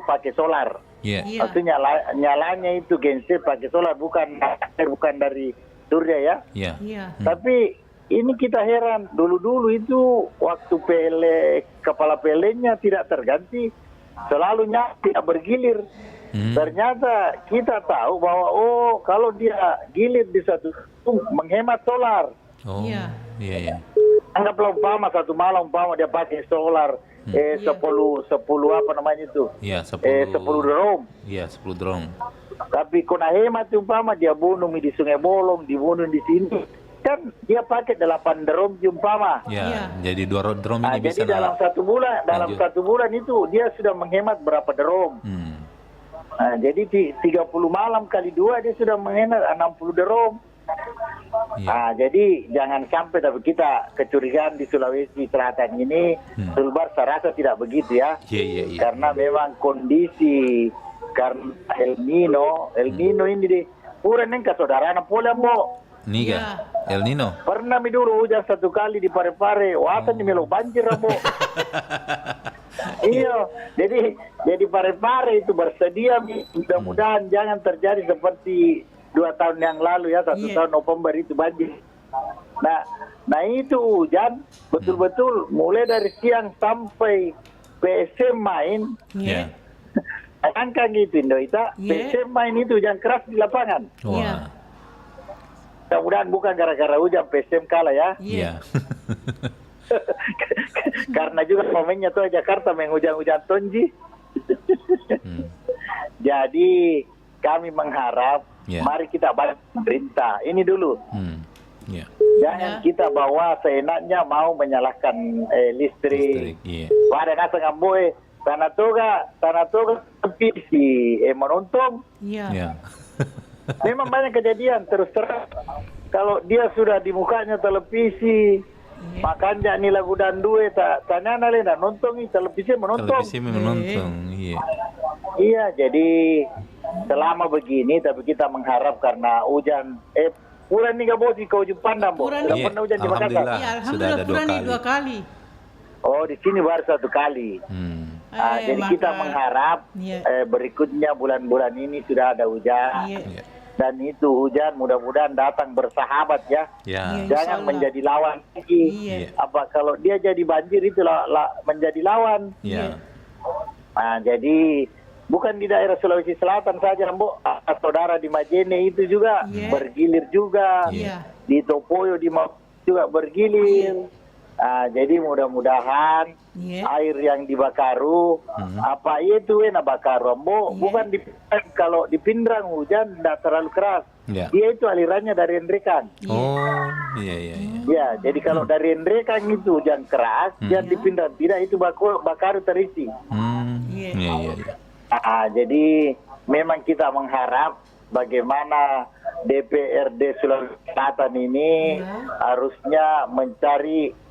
[SPEAKER 6] pakai solar. Maksudnya nyalanya itu genset pakai solar bukan dari surya ya. Tapi ini kita heran dulu itu waktu kepala PLN-nya tidak terganti selalu tidak bergilir. Ternyata kita tahu bahwa kalau dia gilir di satu menghemat solar. Anggaplah umpama satu malam dia pakai solar 10 apa namanya itu? 10 drum.
[SPEAKER 1] 10 drum.
[SPEAKER 6] Tapi kena hemat umpama dia bunuh di Sungai Bolong, dibunuh di sini. Kan dia pakai 8 drum umpama.
[SPEAKER 1] Jadi 2 drum ini bisa.
[SPEAKER 6] Jadi dalam satu bulan itu dia sudah menghemat berapa drum? Jadi 30 malam kali 2 dia sudah menghemat 60 drum. Jadi jangan sampai tapi kita kecurigaan di Sulawesi Selatan ini, Sulbar saya rasa tidak begitu ya. Karena memang kondisi karena El Nino ini di Puran yang saudara anak pola mo.
[SPEAKER 1] Niga, El Nino.
[SPEAKER 6] Pernah mi dulu hujan 1 kali di Parepare, wasan di melo banjir mo. Iya, jadi Parepare itu bersedia, mudah-mudahan jangan terjadi seperti 2 tahun yang lalu ya, 1 tahun November itu banjir. Nah itu hujan betul-betul mulai dari siang sampai PSM main. Angka gitu Indoita, PSM main itu hujan keras di lapangan. Mudah-mudahan bukan gara-gara hujan PSM kalah ya. Karena juga momennya tuh Jakarta menghujan-hujan tonji. Jadi kami mengharap mari kita bantu pemerintah ini dulu. Jangan kita bawa seenaknya mau menyalahkan listrik. Pada nasa ngamboy tanah toga tapi si menonton. Memang banyak kejadian terus terang. Kalau dia sudah di mukanya televisi, makanya nih lagu dan duet tanya nalena nonton televisi menonton. Iya, jadi selama begini tapi kita mengharap karena hujan Puran nih gak bosi kau Jepandam bo. Pernah hujan di Makassar.
[SPEAKER 1] Sudah ada 2 kali.
[SPEAKER 6] Oh, di sini baru 1 kali. Jadi kita mengharap berikutnya bulan-bulan ini sudah ada hujan. Dan itu hujan mudah-mudahan datang bersahabat ya. Jangan menjadi lawan lagi. Apa kalau dia jadi banjir itu menjadi lawan. Jadi bukan di daerah Sulawesi Selatan saja, Mbok. Saudara di Majene itu juga bergilir juga. Di Topoyo di juga bergilir. Jadi mudah-mudahan air yang di Bakaru, apa itu Bakaru, bukan kalau di Pindrang hujan tidak terlalu keras. Dia itu alirannya dari Enrekan. Ya, jadi kalau dari Enrekan itu hujan keras, dia di Pindrang tidak itu Bakaru terisi. Jadi memang kita mengharap bagaimana DPRD Sulawesi Selatan ini harusnya mencari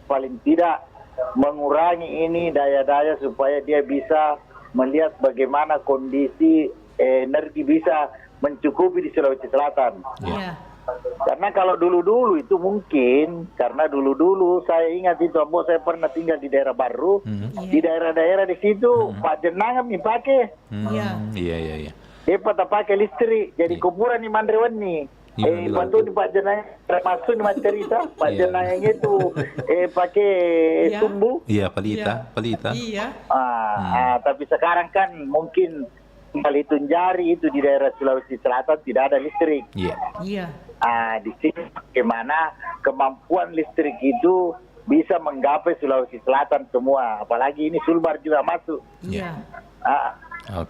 [SPEAKER 6] paling tidak mengurangi ini daya-daya supaya dia bisa melihat bagaimana kondisi energi bisa mencukupi di Sulawesi Selatan. Karena kalau dulu-dulu itu mungkin, karena dulu-dulu saya ingat itu, saya pernah tinggal di daerah baru, di daerah-daerah di situ Pak Jenangan nih pakai. Dia pakai listrik, jadi kuburan di Mandrewan nih. Bantu di Pak Jenang termasuk di cerita Pak Jenang itu pakai tumbuh.
[SPEAKER 1] Pelita.
[SPEAKER 6] Tapi sekarang kan mungkin kali Tunjari itu di daerah Sulawesi Selatan tidak ada listrik. Di sini bagaimana kemampuan listrik itu bisa menggapai Sulawesi Selatan semua, apalagi ini Sulbar juga masuk.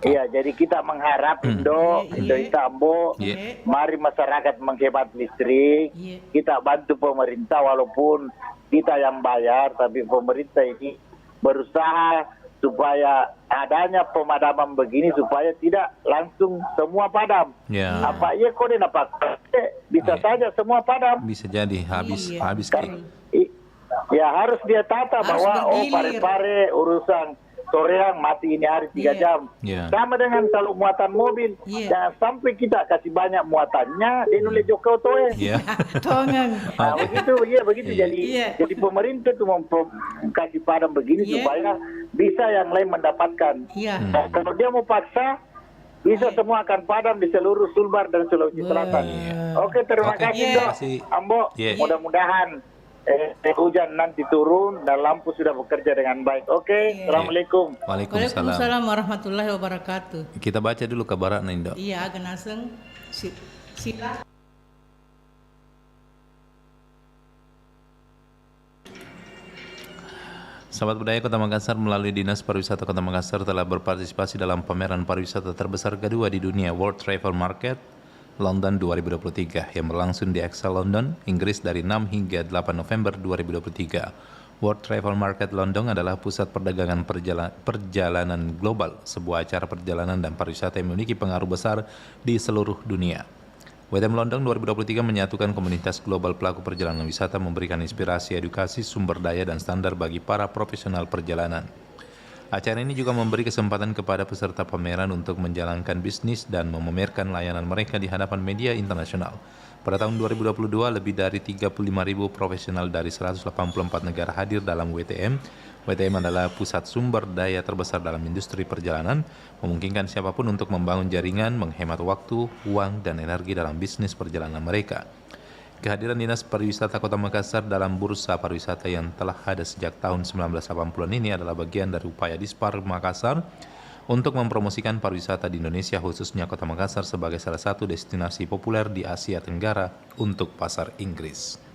[SPEAKER 6] Iya, jadi kita mengharap Indo Itambo, mari masyarakat menghemat listrik, kita bantu pemerintah walaupun kita yang bayar, tapi pemerintah ini berusaha supaya adanya pemadaman begini supaya tidak langsung semua padam. Apa kode apa bisa saja semua padam.
[SPEAKER 1] Bisa jadi habis.
[SPEAKER 6] Ya harus dia tata bahwa pare-pare urusan soreang mati ini hari 3 jam. Sama dengan kalau muatan mobil, jangan sampai kita kasih banyak muatannya di nule joko toe. Begitu. Jadi pemerintah itu kasih padam begini supaya bisa yang lain mendapatkan. Kalau dia mau paksa, bisa semua akan padam di seluruh Sulbar dan Sulawesi Selatan. Oke, terima kasih Dok. Ambo, mudah-mudahan hujan nanti turun dan lampu sudah bekerja dengan baik. Assalamualaikum.
[SPEAKER 5] Waalaikumsalam warahmatullahi wabarakatuh.
[SPEAKER 1] Kita baca dulu kabarnya Indo.
[SPEAKER 5] Ganaseng sila.
[SPEAKER 1] Sahabat Budaya Kota Makassar melalui Dinas Pariwisata Kota Makassar telah berpartisipasi dalam pameran pariwisata terbesar kedua di dunia, World Travel Market London 2023 yang berlangsung di Excel London, Inggris dari 6 hingga 8 November 2023. World Travel Market London adalah pusat perdagangan perjalanan global, sebuah acara perjalanan dan pariwisata yang memiliki pengaruh besar di seluruh dunia. WTM London 2023 menyatukan komunitas global pelaku perjalanan wisata, memberikan inspirasi, edukasi, sumber daya, dan standar bagi para profesional perjalanan. Acara ini juga memberi kesempatan kepada peserta pameran untuk menjalankan bisnis dan memamerkan layanan mereka di hadapan media internasional. Pada tahun 2022, lebih dari 35.000 profesional dari 184 negara hadir dalam WTM. WTM adalah pusat sumber daya terbesar dalam industri perjalanan, memungkinkan siapapun untuk membangun jaringan, menghemat waktu, uang, dan energi dalam bisnis perjalanan mereka. Kehadiran Dinas Pariwisata Kota Makassar dalam bursa pariwisata yang telah ada sejak tahun 1980-an ini adalah bagian dari upaya Dispar Makassar untuk mempromosikan pariwisata di Indonesia, khususnya Kota Makassar sebagai salah satu destinasi populer di Asia Tenggara untuk pasar Inggris.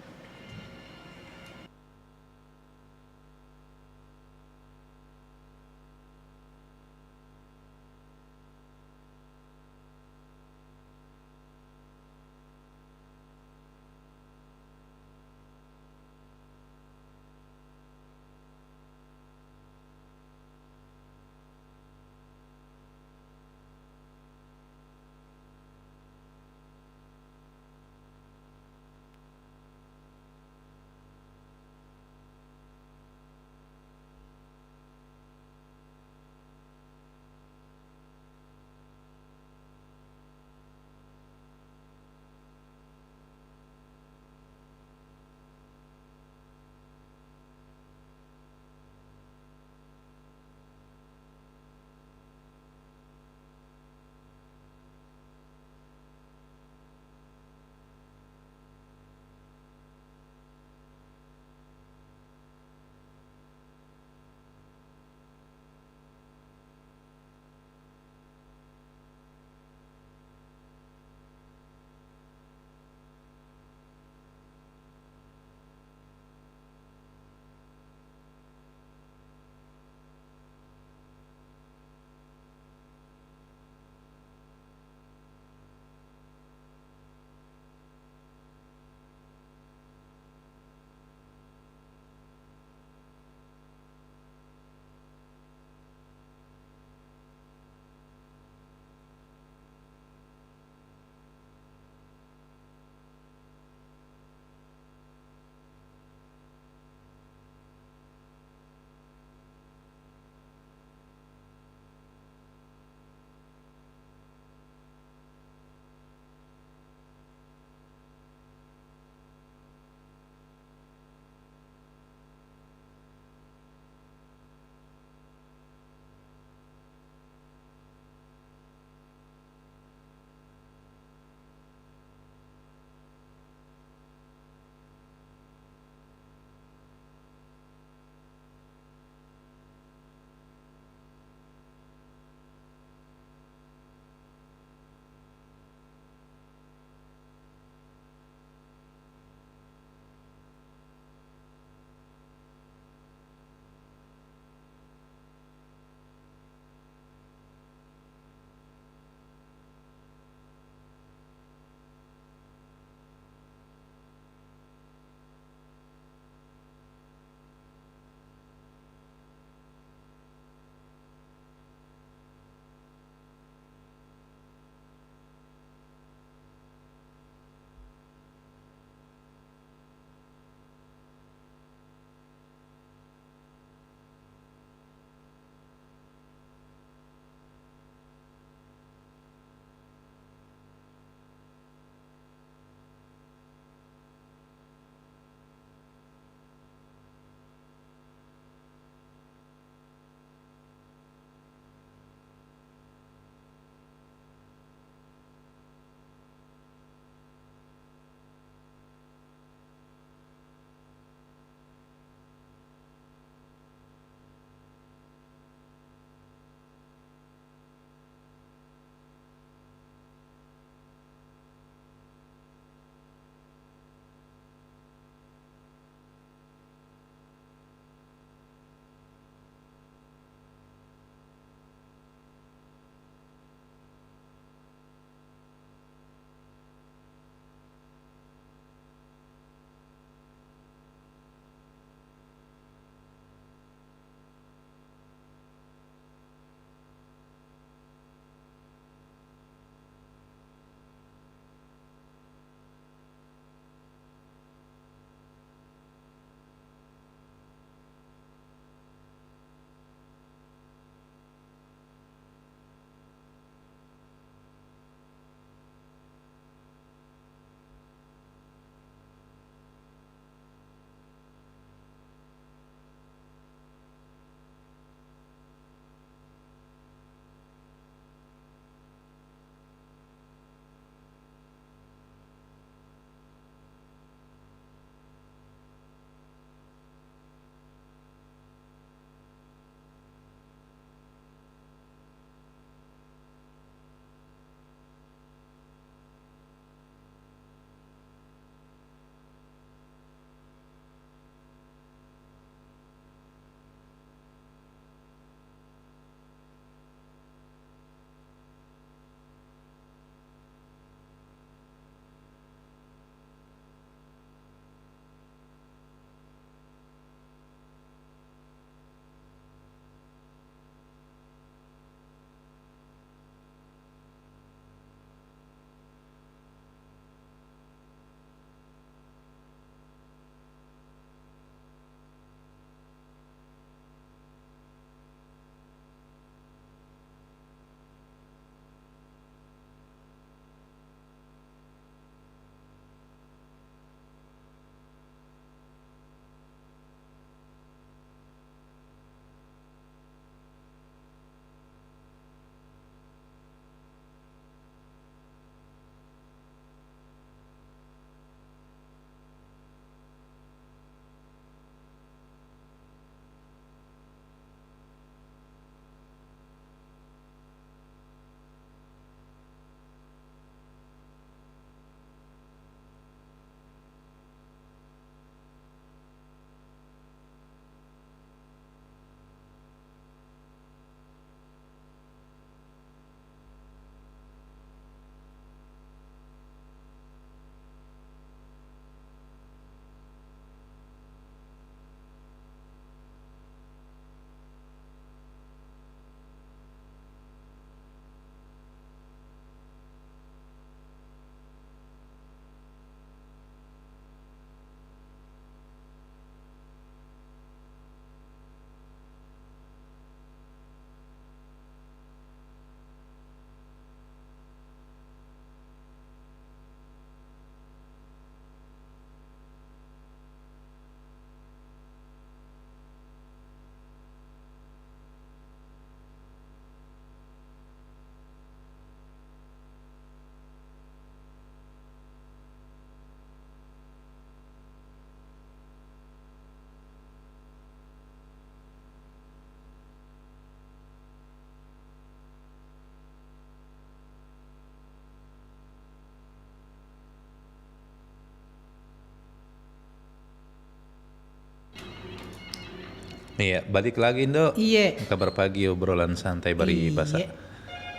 [SPEAKER 1] Iya, balik lagi Indo.
[SPEAKER 5] Iya.
[SPEAKER 1] Kabar pagi obrolan santai bari Basa.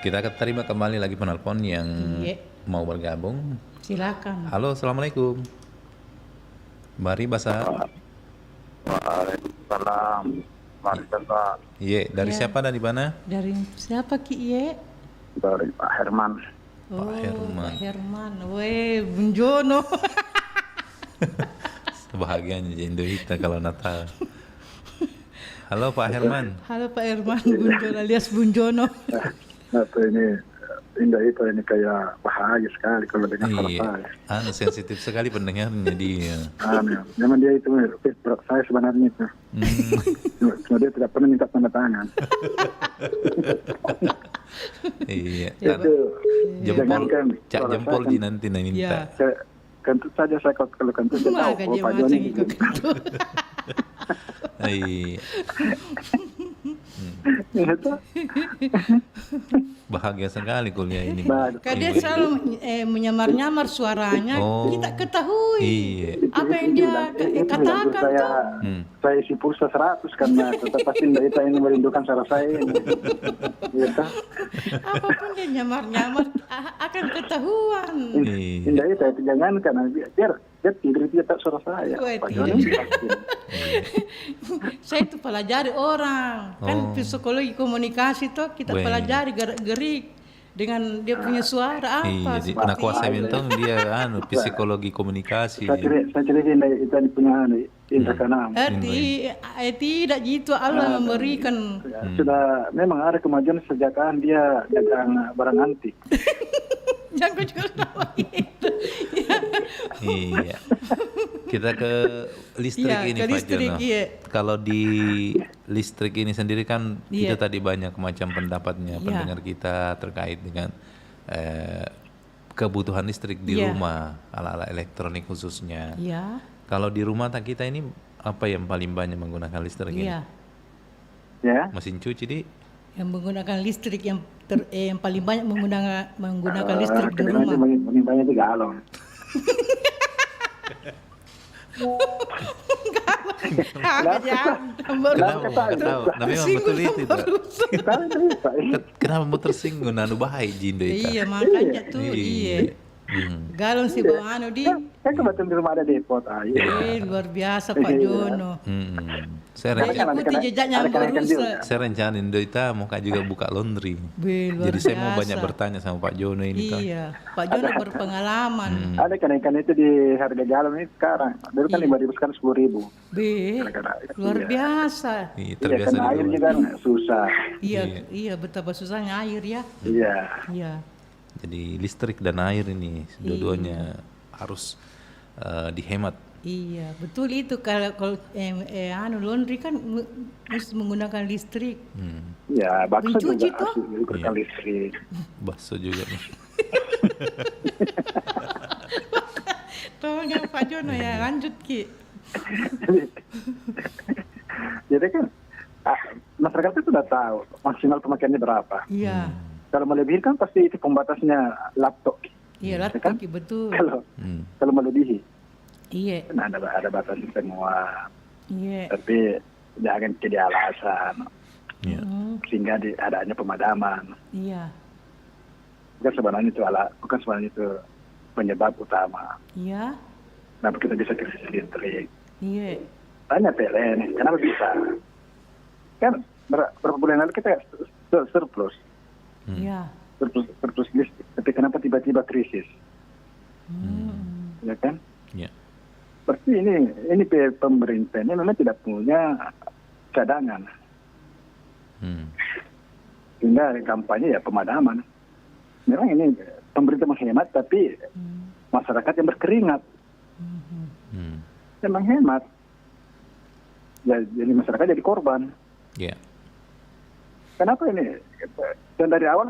[SPEAKER 1] Kita akan terima kembali lagi penelpon yang mau bergabung.
[SPEAKER 5] Silakan.
[SPEAKER 1] Halo, assalamualaikum. Bari Basa.
[SPEAKER 6] Waalaikumsalam. Mari Pak.
[SPEAKER 1] Iya, dari siapa dan di mana?
[SPEAKER 5] Dari siapa Ki Iye?
[SPEAKER 6] Dari Pak Herman.
[SPEAKER 5] Oh,
[SPEAKER 1] Herman.
[SPEAKER 5] Pak Herman. Weh, Bunjono.
[SPEAKER 1] Bahagianya Indo kita kalau Natal. Halo Pak Herman.
[SPEAKER 5] Halo Pak Herman, Bunjono alias Bunjono.
[SPEAKER 6] Atau ini Indah itu ini kayak bahagia sekali kalau dengar suara saya.
[SPEAKER 1] Sensitif sekali pendengarnya dia.
[SPEAKER 6] Memang dia itu saya sebenarnya itu. Cuma dia tidak pernah minta tanda tangan.
[SPEAKER 1] Iya.
[SPEAKER 6] Itu
[SPEAKER 1] Jempol di nanti minta.
[SPEAKER 6] Kentut saja saya kalau kentut saya tahu Pak Joni.
[SPEAKER 1] Bahagia sekali kuliah ini.
[SPEAKER 5] Karena dia selalu menyamar-nyamar suaranya, kita ketahui apa yang dia katakan tuh.
[SPEAKER 6] Saya isi pulsa 100 karena tetap pasti Mbak Ita ini merindukan suara saya ini.
[SPEAKER 5] Apapun dia nyamar-nyamar akan ketahuan.
[SPEAKER 6] Mbak Ita itu jangan karena biar tidur dia tak suara saya. Pak Joni.
[SPEAKER 5] Saya itu pelajari orang, kan psikologi komunikasi tuh kita pelajari gerak-gerik dengan dia punya suara apa.
[SPEAKER 1] Nah kuasa mentong dia psikologi komunikasi.
[SPEAKER 6] Saya cerita itu punya indra keenam.
[SPEAKER 5] Tidak gitu Allah memberikan.
[SPEAKER 6] Sudah memang ada kemajuan sejak dia dagang barang antik.
[SPEAKER 5] Jangan jual nama itu.
[SPEAKER 1] Iya. Kita ke listrik ini Pak Jono. Kalau di listrik ini sendiri kan itu tadi banyak macam pendapatnya pendengar kita terkait dengan kebutuhan listrik di rumah, ala-ala elektronik khususnya. Kalau di rumah kita ini apa yang paling banyak menggunakan listrik ini? Mesin cuci di?
[SPEAKER 5] Yang menggunakan listrik yang paling banyak menggunakan listrik di rumah.
[SPEAKER 6] Paling banyak itu galon.
[SPEAKER 1] Tapi memang betul itu. Kenapa mau tersinggung? Bahaya Jindo itu.
[SPEAKER 5] Iya makanya tuh galon si bawang di.
[SPEAKER 6] Saya kebetulan di rumah ada depot
[SPEAKER 5] luar biasa Pak Jono. Saya
[SPEAKER 1] rencana Indo itu mau juga buka laundry. Jadi saya mau banyak bertanya sama Pak Jono ini.
[SPEAKER 5] Iya, Pak Jono berpengalaman.
[SPEAKER 6] Ada kenaikan itu di harga galon ini sekarang. Dulu kan 5.000 sekarang 10.000.
[SPEAKER 5] Luar biasa.
[SPEAKER 1] Terbiasa
[SPEAKER 6] kan air juga susah.
[SPEAKER 5] Iya, betapa susahnya air ya.
[SPEAKER 6] Iya.
[SPEAKER 5] Jadi
[SPEAKER 1] listrik dan air ini dua-duanya harus dihemat.
[SPEAKER 5] Iya, betul itu kalau laundry kan mesti menggunakan listrik.
[SPEAKER 6] Ya, bakso
[SPEAKER 5] mencuci
[SPEAKER 6] juga harus menggunakan listrik.
[SPEAKER 1] Bakso juga nih.
[SPEAKER 5] Tolong Pak Jono ya, lanjut Ki.
[SPEAKER 6] Jadi kan masyarakat itu sudah tahu maksimal pemakaiannya berapa.
[SPEAKER 5] Iya.
[SPEAKER 6] Kalau melebihi kan pasti itu pembatasnya laptop.
[SPEAKER 5] Iya, laptop kan? Betul.
[SPEAKER 6] Kalau melebihi.
[SPEAKER 5] Iya.
[SPEAKER 6] Kan ada batas semua.
[SPEAKER 5] Iya.
[SPEAKER 6] Tapi jangan jadi alasan.
[SPEAKER 1] Iya.
[SPEAKER 6] Sehingga adanya pemadaman.
[SPEAKER 5] Iya.
[SPEAKER 6] Bukan sebenarnya itu penyebab utama.
[SPEAKER 5] Iya.
[SPEAKER 6] Kenapa kita bisa krisis listrik?
[SPEAKER 5] Iya.
[SPEAKER 6] Tanya PLN, kenapa bisa? Kan berapa bulan lalu kita surplus.
[SPEAKER 5] Iya.
[SPEAKER 6] Surplus listrik. Tapi kenapa tiba-tiba krisis? Ya kan?
[SPEAKER 1] Iya.
[SPEAKER 6] Berarti ini pemerintah ini memang tidak punya cadangan. Sehingga kampanye pemadaman. Memang ini pemerintah menghemat tapi masyarakat yang berkeringat. Memang hemat. Jadi masyarakat jadi korban.
[SPEAKER 1] Iya.
[SPEAKER 6] Kenapa ini? Dan dari awal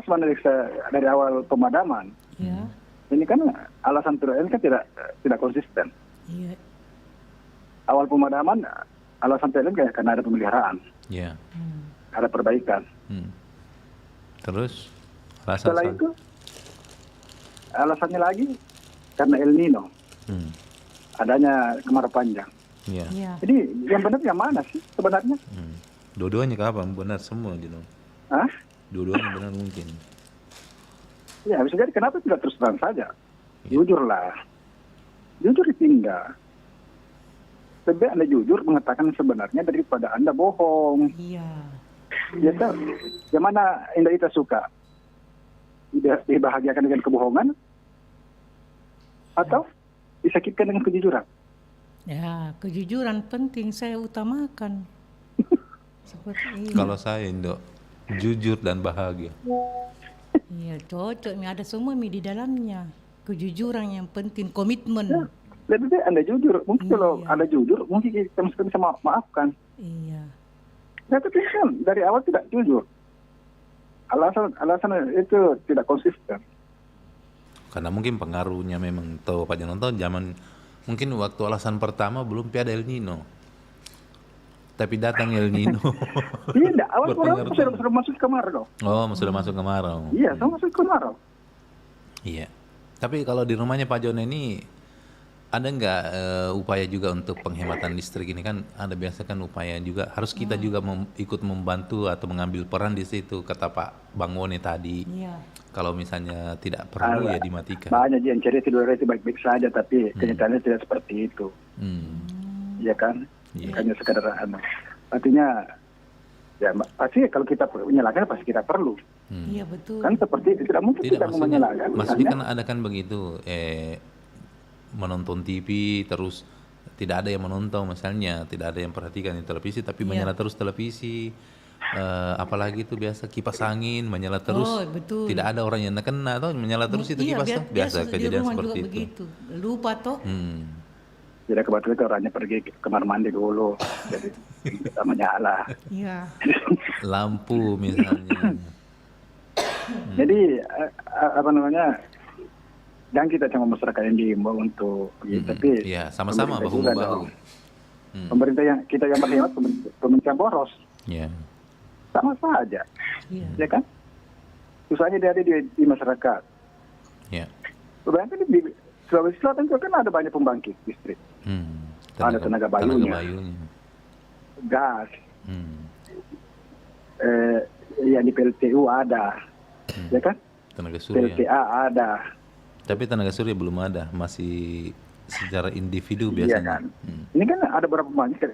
[SPEAKER 6] pemadaman.
[SPEAKER 5] Iya.
[SPEAKER 6] Ini kan alasan ini kan tidak konsisten.
[SPEAKER 5] Iya.
[SPEAKER 6] Awal pemadaman alasan PLN karena ada pemeliharaan.
[SPEAKER 1] Iya.
[SPEAKER 6] Ada perbaikan.
[SPEAKER 1] Terus
[SPEAKER 6] setelah itu alasannya lagi karena El Nino. Adanya kemarau panjang.
[SPEAKER 1] Iya.
[SPEAKER 5] Iya.
[SPEAKER 7] Jadi yang benar yang mana sih sebenarnya?
[SPEAKER 1] Dua-duanya kapan benar semua gitu.
[SPEAKER 7] Hah?
[SPEAKER 1] Dua-duanya benar mungkin.
[SPEAKER 7] Ya bisa jadi kenapa tidak terus terang saja? Jujurlah. Jujur ditinggal. Lebih Anda jujur mengatakan sebenarnya daripada Anda bohong.
[SPEAKER 5] Iya.
[SPEAKER 7] Ya kan? Yang mana Anda kita suka? Dibahagiakan dengan kebohongan? Atau disakitkan dengan kejujuran?
[SPEAKER 5] Ya, kejujuran penting saya utamakan. Seperti ini.
[SPEAKER 1] Kalau saya Indo, jujur dan bahagia.
[SPEAKER 5] Iya, cocok. Ada semua di dalamnya. Kejujuran yang penting, komitmen.
[SPEAKER 7] Ya, lebih baik Anda jujur. Mungkin kalau Anda jujur, mungkin kita bisa maafkan.
[SPEAKER 5] Iya.
[SPEAKER 7] Ya, tapi kan dari awal tidak jujur. Alasan itu tidak konsisten.
[SPEAKER 1] Karena mungkin pengaruhnya memang tahu Pak Jono tahu zaman mungkin waktu alasan pertama belum ada El Nino. Tapi datang El Nino.
[SPEAKER 7] Tidak, awal sudah masuk kemarau.
[SPEAKER 1] Oh, sudah masuk kemarau.
[SPEAKER 7] Iya, sudah masuk kemarau.
[SPEAKER 1] Iya. Tapi kalau di rumahnya Pak Jono ini ada nggak upaya juga untuk penghematan listrik ini kan ada biasa kan upaya juga harus kita juga ikut membantu atau mengambil peran di situ kata Pak Bang Wone tadi.
[SPEAKER 5] Iya.
[SPEAKER 1] Kalau misalnya tidak perlu ya dimatikan.
[SPEAKER 7] Banyak yang cerita itu baik-baik saja tapi kenyataannya tidak seperti itu. Iya kan? Hanya sekadar artinya ya pasti kalau kita menyalahkan pasti kita perlu.
[SPEAKER 5] Iya betul.
[SPEAKER 7] Kan seperti itu tidak mungkin kita menyalahkan.
[SPEAKER 1] Maksudnya kan ada kan begitu menonton TV terus tidak ada yang menonton misalnya tidak ada yang perhatikan di televisi tapi menyala terus televisi. Apalagi itu biasa kipas angin menyala terus tidak ada orang yang kena atau menyala terus itu kipas biasa kejadian seperti itu
[SPEAKER 5] begitu. Lupa toh
[SPEAKER 7] jadi kebetulan itu orangnya pergi ke kamar mandi dulu jadi kita menyala
[SPEAKER 1] lampu misalnya
[SPEAKER 7] jadi apa namanya dan kita cuma masyarakat yang diimbau untuk tapi
[SPEAKER 1] ya sama-sama bahu-bahu
[SPEAKER 7] pemerintah yang kita yang berhemat pemerintah boros sama saja, ya kan? Susahnya dia ada di masyarakat. Berarti di Sulawesi Selatan itu kan ada banyak pembangkit listrik. Ada tenaga bayunya, gas, yang di PLTU ada, ya kan?
[SPEAKER 1] Tenaga surya.
[SPEAKER 7] PLTA ada.
[SPEAKER 1] Tapi tenaga surya belum ada, masih secara individu biasanya.
[SPEAKER 7] Iya kan? Ini kan ada beberapa pembangkit.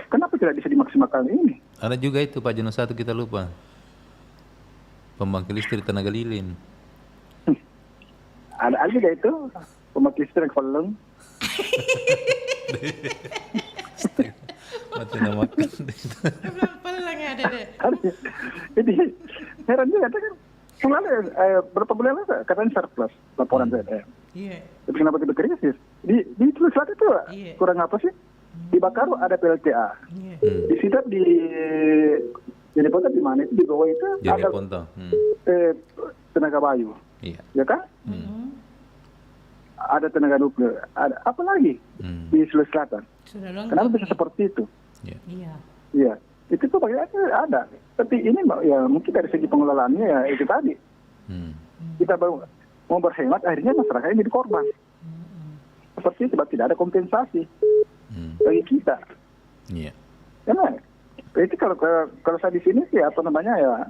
[SPEAKER 7] Kenapa tidak bisa dimaksimalkan ini?
[SPEAKER 1] Ada juga itu Pak Jono satu kita lupa. Pembangkit listrik tenaga lilin.
[SPEAKER 7] Ada juga itu pembangkit listrik Kolong.
[SPEAKER 1] Mati nama kan.
[SPEAKER 5] Pelang ada deh.
[SPEAKER 7] Jadi heran juga kan. Berapa bulan lalu katanya surplus laporan saya. Iya. Tapi kenapa tidak krisis? Di Sulawesi Selatan itu kurang apa sih? Di Bakaru ada PLTA. Di Sidap di Ponta di mana itu di bawah itu ada tenaga bayu. Ya kan? Ada tenaga nuklir. Ada apa lagi di Sulawesi Selatan? Kenapa bisa seperti itu? Iya. Itu tuh bagaimana ada. Tapi ini ya mungkin dari segi pengelolaannya ya itu tadi. Kita mau berhemat akhirnya masyarakat ini jadi korban. Seperti itu tidak ada kompensasi bagi kita.
[SPEAKER 1] Iya.
[SPEAKER 7] Karena itu kalau saya di sini sih apa namanya ya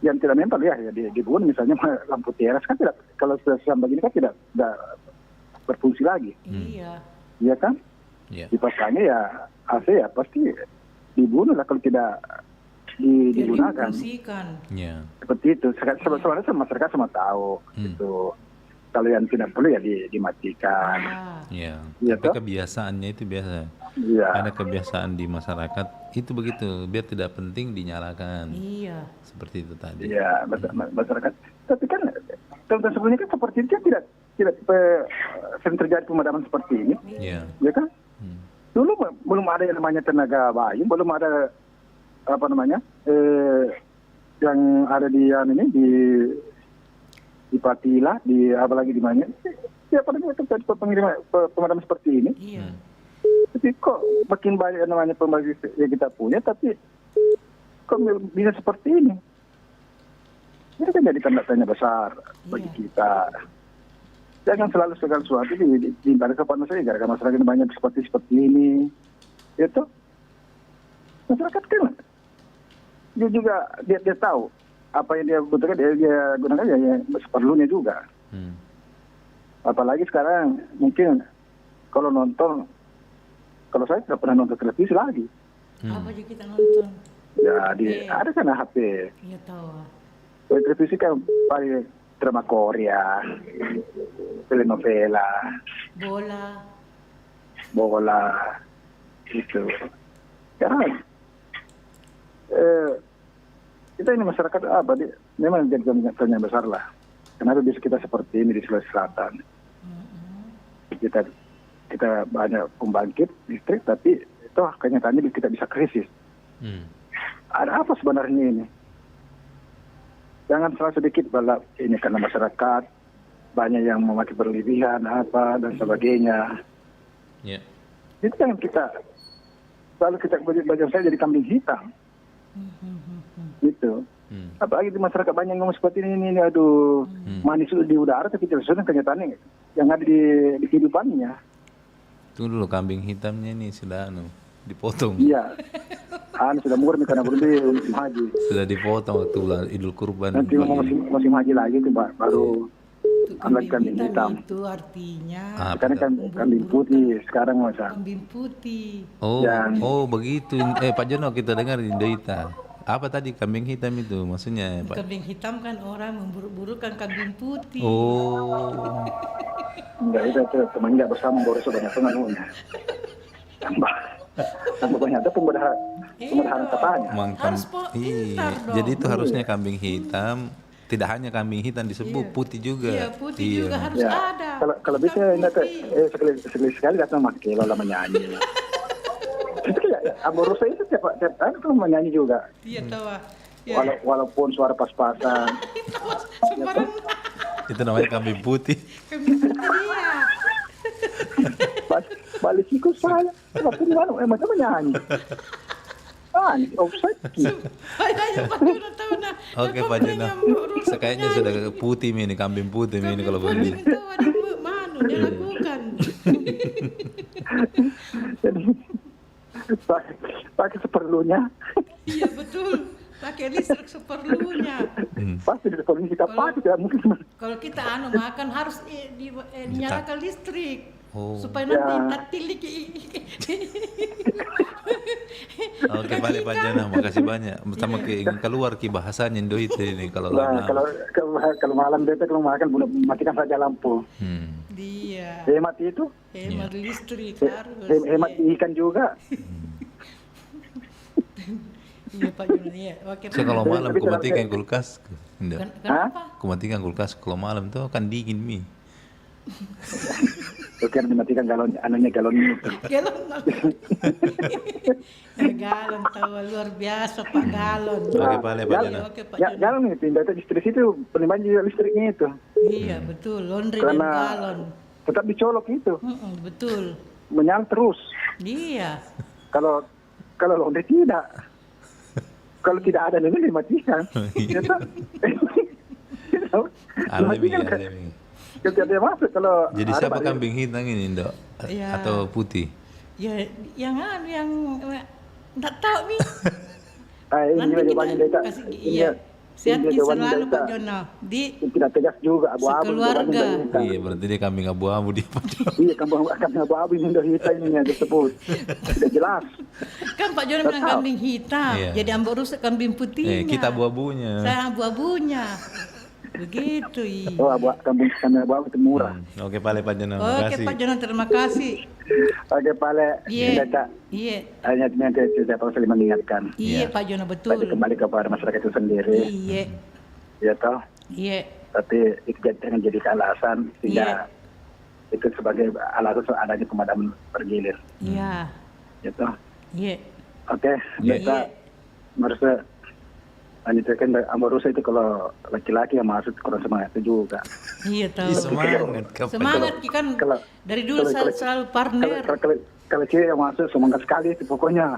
[SPEAKER 7] yang tidak mental ya dibuat misalnya lampu teras kan tidak kalau sudah begini kan tidak berfungsi lagi. Iya kan? Dipasangnya ya AC ya pasti dibunuh lah kalau tidak digunakan. Seperti itu. Sebenarnya masyarakat semua tahu itu. Kalau yang tidak perlu ya dimatikan.
[SPEAKER 1] Tapi kebiasaannya itu biasa. Ada kebiasaan di masyarakat itu begitu, biar tidak penting dinyalakan. Seperti itu tadi.
[SPEAKER 7] Iya, masyarakat. Tapi kan tahun sebelumnya kan seperti itu tidak sering terjadi pemadaman seperti ini. Ya kan? Dulu belum ada yang namanya tenaga bayu, belum ada apa namanya yang ada di di Patila, di apalagi di mana? Siapa namanya terjadi pemadaman seperti ini? Tapi kok makin banyak namanya pembagi yang kita punya, tapi kok bisa seperti ini? Ini kan jadi tanda tanya besar bagi kita. Jangan selalu segala sesuatu dibalik kepada saya gara-gara masyarakat ini banyak seperti ini. Itu masyarakat kan dia juga dia tahu apa yang dia butuhkan, dia gunakan ya seperlunya juga. Apalagi sekarang mungkin kalau nonton, kalau saya tidak pernah nonton televisi lagi.
[SPEAKER 5] Apa aja kita nonton?
[SPEAKER 7] Ya ada kan HP.
[SPEAKER 5] Iya tahu.
[SPEAKER 7] Televisi kan paling drama Korea, telenovela, bola, itu. Karena kita ini masyarakat memang jadi pertanyaan besar lah. Kenapa bisa kita seperti ini di Sulawesi Selatan? Kita banyak pembangkit listrik, tapi itu kenyataannya kita bisa krisis. Ada apa sebenarnya ini? Jangan salah sedikit bahwa ini karena masyarakat banyak yang memakai berlebihan dan sebagainya. Itu yang kita selalu bagi saya jadi kambing hitam. Gitu. Apalagi di masyarakat banyak ngomong seperti ini aduh, manis di udara tapi tidak sesuai dengan kenyataannya yang ada di kehidupannya.
[SPEAKER 1] Tunggu dulu, kambing hitamnya ini sudah dipotong.
[SPEAKER 7] Iya. Sudah murni karena berhenti musim haji.
[SPEAKER 1] Sudah dipotong waktu Idul Kurban.
[SPEAKER 7] Nanti musim haji lagi itu baru ambil kambing hitam.
[SPEAKER 5] Itu artinya
[SPEAKER 7] karena kan kambing putih sekarang masa.
[SPEAKER 5] Kambing putih.
[SPEAKER 1] Oh begitu. Pak Jono, kita dengar di Indoita. Apa tadi kambing hitam itu maksudnya, Pak?
[SPEAKER 5] Kambing hitam kan orang memburu-burukan kambing putih.
[SPEAKER 7] Oh. Enggak, itu semenjak bersama Boris banyak pengaruhnya. Tambah banyak ada pembedahan katanya.
[SPEAKER 1] Jadi itu harusnya kambing hitam. Tidak hanya kambing hitam disebut, putih juga.
[SPEAKER 5] Iya, putih juga harus ada.
[SPEAKER 7] Kalau bisa sekali datang pakai lalu menyanyi. Abu Rusa itu tiap tahun tuh menyanyi juga.
[SPEAKER 5] Iya tahu.
[SPEAKER 7] Walaupun suara pas-pasan.
[SPEAKER 1] Itu namanya kambing putih.
[SPEAKER 5] Kambing putih ya.
[SPEAKER 7] Balik ikut saya. Waktu di mana? Macam menyanyi. Offside.
[SPEAKER 1] Oke Pak Jono. Sekayaknya sudah putih ini, kambing putih ini kalau begini.
[SPEAKER 5] Dia lakukan.
[SPEAKER 7] Jadi pakai seperlunya.
[SPEAKER 5] Iya betul. Pakai listrik seperlunya.
[SPEAKER 7] Pasti di seperlunya kita pakai tidak mungkin.
[SPEAKER 5] Kalau kita makan harus dinyalakan listrik. Supaya nanti tilik.
[SPEAKER 1] Oke, balik Pak Jono, makasih banyak. Pertama ingin keluar bahasanya Indoita ini kalau
[SPEAKER 7] kalau malam beta kalau makan boleh matikan saja lampu.
[SPEAKER 5] Dia.
[SPEAKER 7] Hemat itu?
[SPEAKER 5] Hemat listrik harus.
[SPEAKER 7] Hemat ikan juga.
[SPEAKER 5] Iya Pak Jono ya.
[SPEAKER 1] So kalau malam aku matikan kulkas.
[SPEAKER 5] Kenapa?
[SPEAKER 1] Aku matikan kulkas kalau malam tuh kan dingin mie.
[SPEAKER 7] Oke, dimatikan galon itu.
[SPEAKER 5] Galon tahu luar biasa Pak galon.
[SPEAKER 1] Oke, balik Pak Jono.
[SPEAKER 7] Galon itu pindah ke listrik itu penimbangan juga listriknya itu.
[SPEAKER 5] Iya betul, laundry dan galon.
[SPEAKER 7] Tetap dicolok itu.
[SPEAKER 5] Betul.
[SPEAKER 7] Menyala terus.
[SPEAKER 5] Iya.
[SPEAKER 7] Kalau laundry tidak. Kalau tidak ada ini dimatikan.
[SPEAKER 1] Alami.
[SPEAKER 7] Ketika dia masuk kalau
[SPEAKER 1] jadi siapa kambing hitam ini, Dok? Ya. Atau putih?
[SPEAKER 5] Ya, yang enggak tahu nih.
[SPEAKER 7] Ini jawabannya Deka.
[SPEAKER 5] Iya. Sehat selalu Pak Jono.
[SPEAKER 7] Tidak tegas juga abu-abu.
[SPEAKER 5] Sekeluarga.
[SPEAKER 1] Iya, berarti dia kambing abu-abu dia Pak Jono.
[SPEAKER 7] Iya, kambing abu-abu ini hitam ini yang disebut. Tidak jelas.
[SPEAKER 5] Kan Pak Jono bilang kambing hitam. Iya. Jadi Ambo rusak kambing putihnya.
[SPEAKER 1] Kita abu-abunya.
[SPEAKER 5] Saya abu-abunya. Begitu
[SPEAKER 7] kambing abu-abu itu murah.
[SPEAKER 1] Oke, Pak Jono.
[SPEAKER 5] Oke Pak Jono, terima kasih.
[SPEAKER 7] Oke, Pak.
[SPEAKER 5] Iya.
[SPEAKER 7] Hanya saya perlu mengingatkan.
[SPEAKER 5] Iya, Pak Jono betul.
[SPEAKER 7] Tapi kembali kepada masyarakat itu sendiri.
[SPEAKER 5] Iya.
[SPEAKER 7] Iya toh.
[SPEAKER 5] Iya.
[SPEAKER 7] Tapi itu jangan jadi alasan sehingga itu sebagai alasan adanya pemadaman bergilir.
[SPEAKER 5] Iya.
[SPEAKER 7] Iya toh.
[SPEAKER 5] Iya.
[SPEAKER 7] Oke, kita merasa lanjutkan Amorosa itu kalau laki-laki yang masuk kurang semangat itu juga.
[SPEAKER 5] Iya tahu.
[SPEAKER 1] Semangat
[SPEAKER 5] kan dari dulu selalu partner.
[SPEAKER 7] Kalau cewek yang masuk semangat sekali itu pokoknya.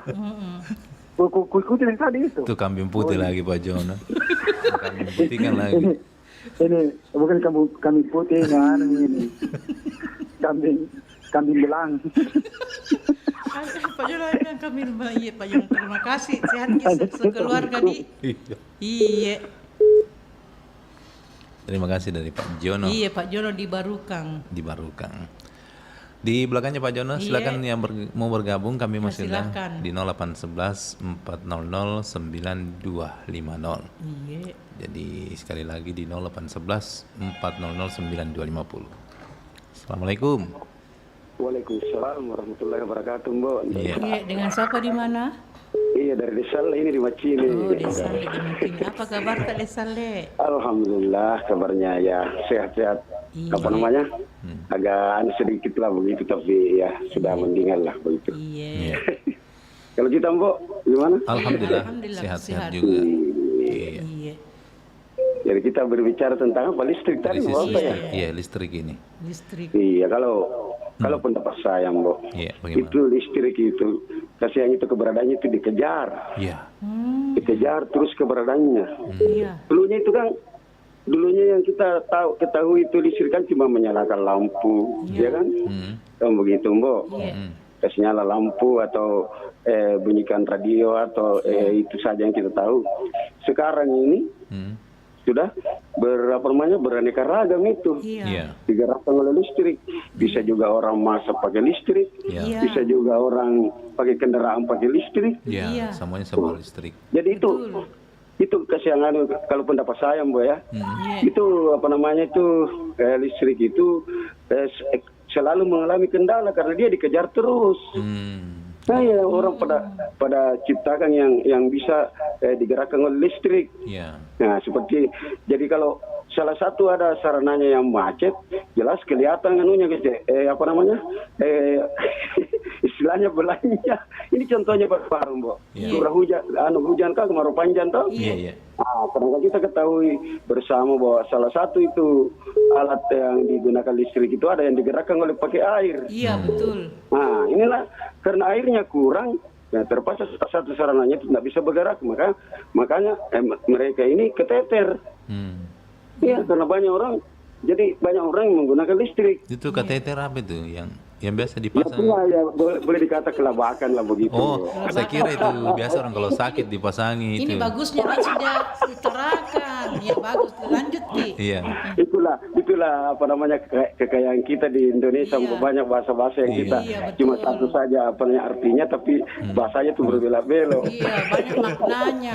[SPEAKER 7] Ikutin yang tadi itu.
[SPEAKER 1] Itu kambing putih lagi Pak Jono. Kambing putih kan lagi.
[SPEAKER 7] Ini bukan kambing putih, ini kambing belang.
[SPEAKER 5] Pak Jono yang kami iya Pak Jono, terima kasih sehat sekeluarga di. Iya.
[SPEAKER 1] Terima kasih dari Pak Jono.
[SPEAKER 5] Iya Pak Jono di Barukang.
[SPEAKER 1] Di Barukang. Di belakangnya Pak Jono, silakan yang mau bergabung, kami masih di 0811 400 9250.
[SPEAKER 5] Iya.
[SPEAKER 1] Jadi sekali lagi di 0811 400 9250. Assalamualaikum.
[SPEAKER 8] Waalaikumsalam warahmatullahi wabarakatuh, Mbok.
[SPEAKER 5] Iya, dengan siapa di mana?
[SPEAKER 8] Iya, dari Desal ini di Macini.
[SPEAKER 5] Oh, Desal di Macini. Apa kabar Kak Desal?
[SPEAKER 8] Alhamdulillah kabarnya ya sehat-sehat.
[SPEAKER 5] Iya.
[SPEAKER 8] Apa namanya? Agak sedikit lah begitu, tapi ya sudah mendingan lah begitu.
[SPEAKER 5] Iya.
[SPEAKER 8] Kalau kita, Mbok, gimana?
[SPEAKER 1] Alhamdulillah sehat-sehat juga.
[SPEAKER 5] Iya.
[SPEAKER 8] Jadi kita berbicara tentang apa? Listrik tadi, apa ya?
[SPEAKER 1] Iya, listrik ini.
[SPEAKER 5] Listrik.
[SPEAKER 8] Iya, kalau pendapat saya, Mbok, itu listrik itu kasihan itu keberadaannya itu dikejar.
[SPEAKER 1] Iya.
[SPEAKER 8] Dikejar terus keberadaannya.
[SPEAKER 5] Iya.
[SPEAKER 8] Dulunya yang kita ketahui itu listrik kan cuma menyalakan lampu, ya kan? Begitu, Mbok. Kasih nyala lampu atau bunyikan radio atau itu saja yang kita tahu. Sekarang ini sudah beraneka ragam itu.
[SPEAKER 5] Iya.
[SPEAKER 8] Digerakkan oleh listrik. Bisa juga orang masak pakai listrik.
[SPEAKER 1] Iya.
[SPEAKER 8] Bisa juga orang pakai kendaraan pakai listrik.
[SPEAKER 1] Iya, semuanya sama listrik.
[SPEAKER 8] Jadi itu kesiangan kalau pendapat saya, Mbak ya. Itu apa namanya itu listrik itu selalu mengalami kendala karena dia dikejar terus. Nah, ya, orang pada ciptakan yang bisa digerakkan oleh listrik.
[SPEAKER 1] Yeah.
[SPEAKER 8] Nah, seperti jadi kalau salah satu ada sarananya yang macet, jelas kelihatan anunya apa namanya? Istilahnya belanja. Ini contohnya baru, Mbok. Curah hujan kah kemarau panjang toh?
[SPEAKER 1] Iya.
[SPEAKER 8] Nah, karena kita ketahui bersama bahwa salah satu itu alat yang digunakan listrik itu ada yang digerakkan oleh pakai air.
[SPEAKER 5] Iya, betul.
[SPEAKER 8] Nah, inilah karena airnya kurang, ya terpaksa satu sarananya itu tidak bisa bergerak, makanya mereka ini keteter. Iya, karena banyak orang yang menggunakan listrik.
[SPEAKER 1] Itu kateter apa itu yang biasa dipasang?
[SPEAKER 8] Ya, boleh dikata kelabakan lah begitu.
[SPEAKER 1] Oh, saya kira itu biasa orang kalau sakit dipasangi itu.
[SPEAKER 5] Ini bagusnya kan sudah diterakan. Ya bagus, lanjut Ki.
[SPEAKER 1] Iya.
[SPEAKER 8] Itulah apa namanya kekayaan kita di Indonesia, banyak bahasa-bahasa yang kita cuma satu saja apa namanya artinya, tapi bahasanya itu berbeda-beda.
[SPEAKER 5] Iya, banyak maknanya.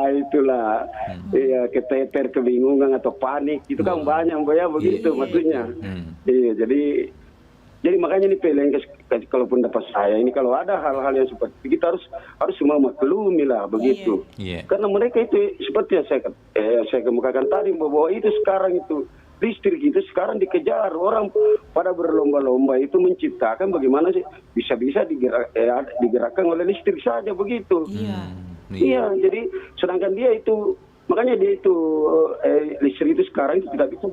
[SPEAKER 8] Itulah. Iya, keteter, kebingungan atau panik itu kan banyak ya begitu maksudnya. Iya, jadi makanya ini PLN kalau pendapat saya ini kalau ada hal-hal yang seperti itu kita harus semua maklumi lah begitu. Karena mereka itu seperti yang saya kemukakan tadi bahwa itu sekarang itu listrik itu sekarang dikejar orang pada berlomba-lomba itu menciptakan bagaimana sih bisa-bisa digerakkan oleh listrik saja begitu. Iya, jadi sedangkan dia itu makanya dia itu listrik itu sekarang itu tidak bisa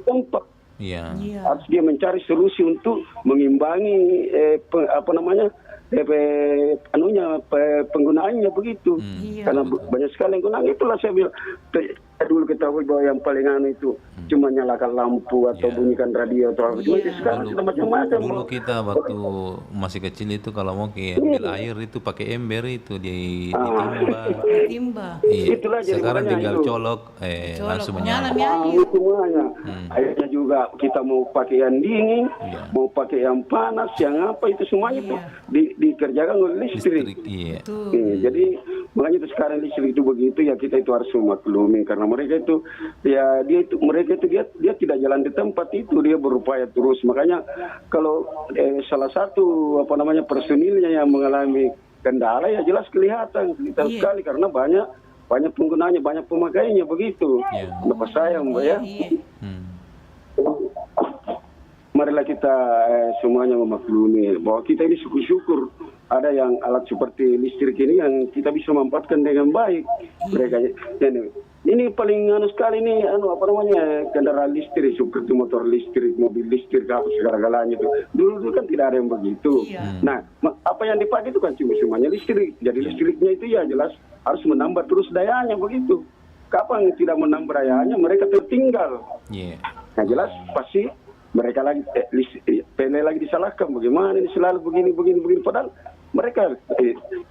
[SPEAKER 8] tempat.
[SPEAKER 1] Iya.
[SPEAKER 8] Harus dia mencari solusi untuk mengimbangi penggunaannya begitu. Karena banyak sekali yang gunakan, itulah saya bilang dulu ketahui bahwa yang paling itu cuma nyalakan lampu atau bunyikan radio atau apa. Sekarang sudah macam-macam.
[SPEAKER 1] Dulu kita waktu masih kecil itu kalau mau ambil air itu pakai ember itu ditimba.
[SPEAKER 5] Ditimba.
[SPEAKER 1] Sekarang tinggal colok langsung menyala.
[SPEAKER 8] Semuanya. Akhirnya juga kita mau pakai yang dingin, mau pakai yang panas, yang apa itu semuanya itu dikerjakan oleh listrik. Jadi makanya itu sekarang listrik itu begitu ya, kita itu harus memaklumi karena mereka itu dia tidak jalan di tempat itu, dia berupaya terus. Makanya kalau salah satu personilnya yang mengalami kendala ya jelas kelihatan sekali karena banyak penggunanya, banyak pemakainya begitu. Menurut saya, Mbak ya. Marilah kita semuanya memaklumi bahwa kita ini syukur-syukur ada yang alat seperti listrik ini yang kita bisa manfaatkan dengan baik. Mereka ini paling sekali nih kendaraan listrik seperti motor listrik, mobil listrik, apa segala-galanya itu. Dulu kan tidak ada yang begitu. Nah, apa yang dipakai itu kan cuma semuanya listrik. Jadi listriknya itu ya jelas harus menambah terus dayanya begitu. kapan tidak menang berayaannya mereka tertinggal. Nah jelas pasti mereka lagi Pele lagi disalahkan, bagaimana ini selalu begini padahal mereka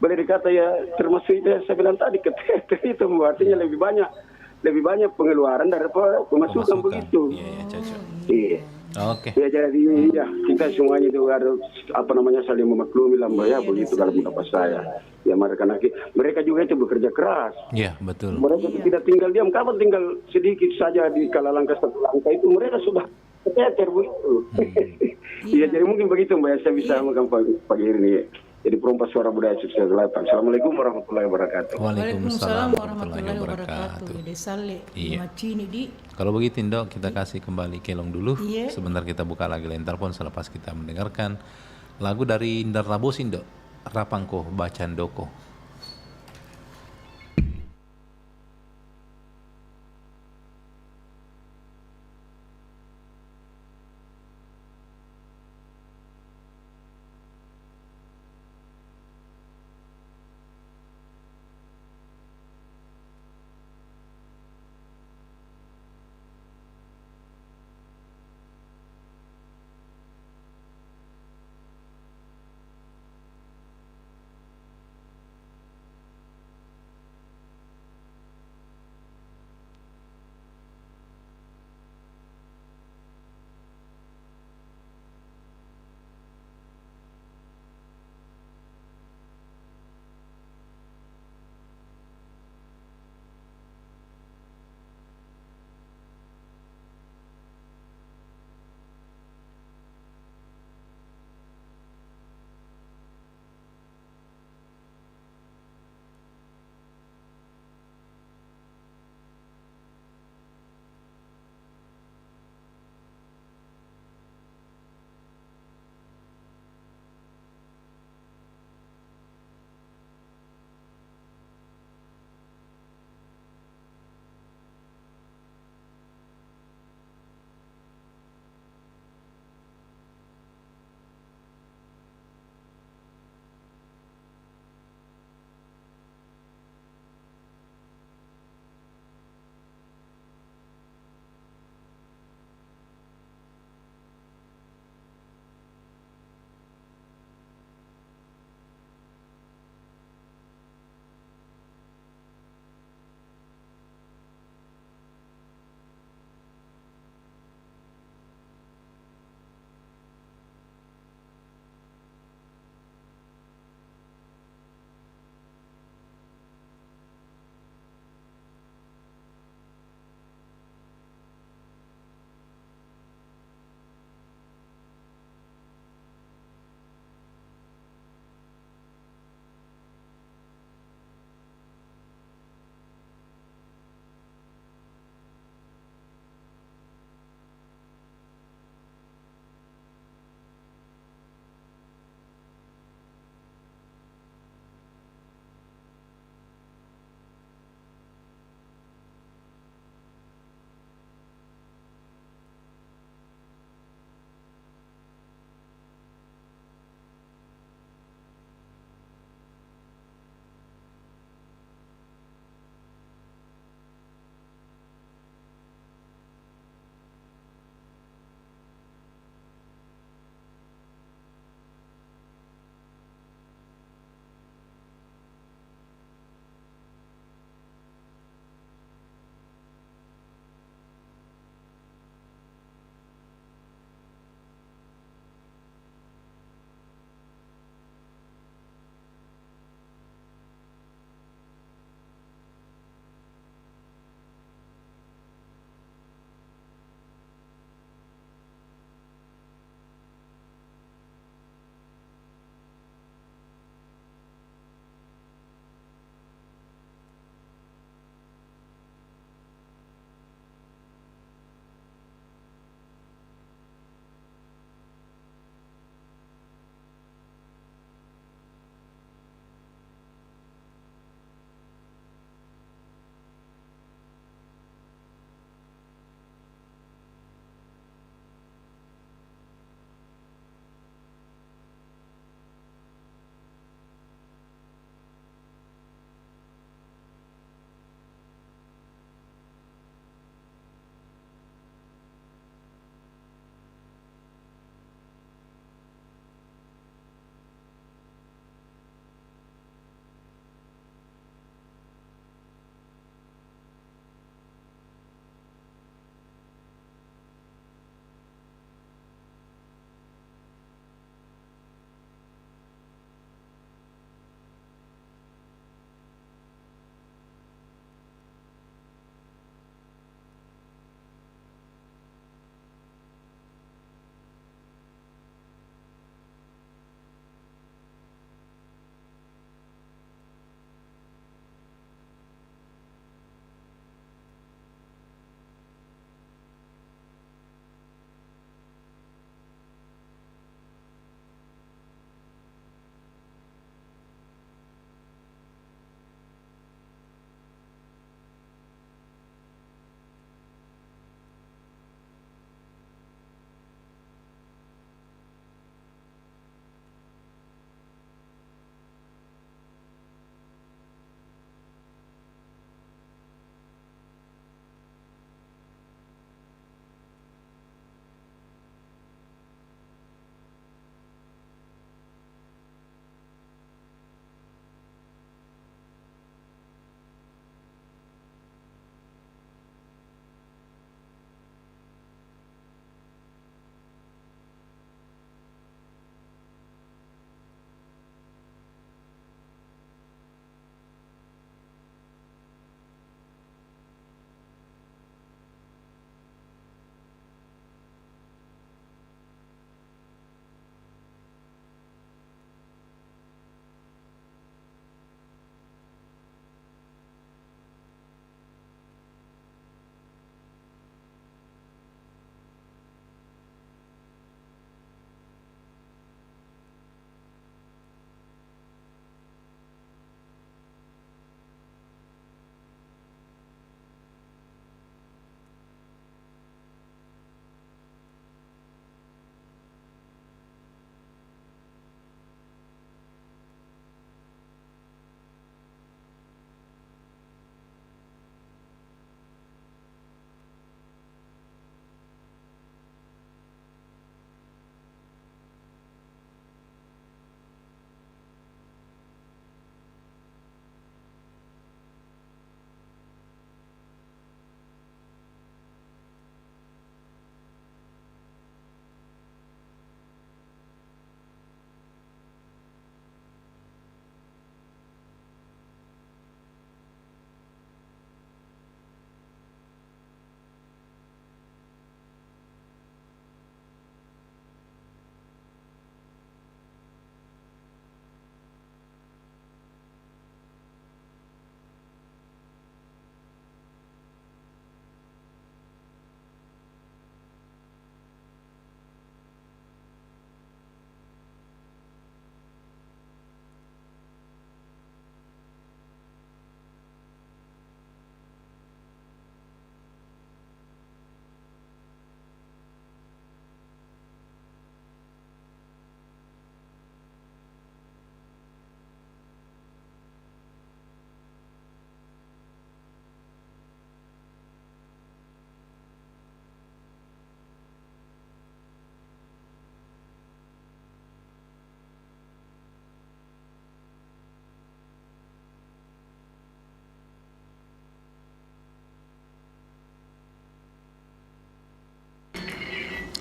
[SPEAKER 8] boleh dikata ya termasuk itu yang saya bilang tadi keteter itu artinya lebih banyak pengeluaran daripada pemasukan begitu. Iya.
[SPEAKER 1] Oke.
[SPEAKER 8] Ya jadi ya kita semuanya itu harus saling memaklumi lah Mbak ya begitu kalau pendapat saya. Ya mereka juga itu bekerja keras.
[SPEAKER 1] Iya betul.
[SPEAKER 8] Mereka tidak tinggal diam, kapan tinggal sedikit saja di kala langkah satu langkah itu mereka sudah keteter begitu. Iya jadi mungkin begitu Mbak ya saya bisa mengampang pagi ini. Jadi perompak suara budaya sukses Selatan. Assalamualaikum warahmatullahi wabarakatuh.
[SPEAKER 5] Waalaikumsalam warahmatullahi wabarakatuh.
[SPEAKER 1] Kalau begitu Indok, kita kasih kembali Kelong dulu. Sebentar kita buka lagi line telepon selepas kita mendengarkan lagu dari Indar Labos Indok, Rapangko Bacandoko.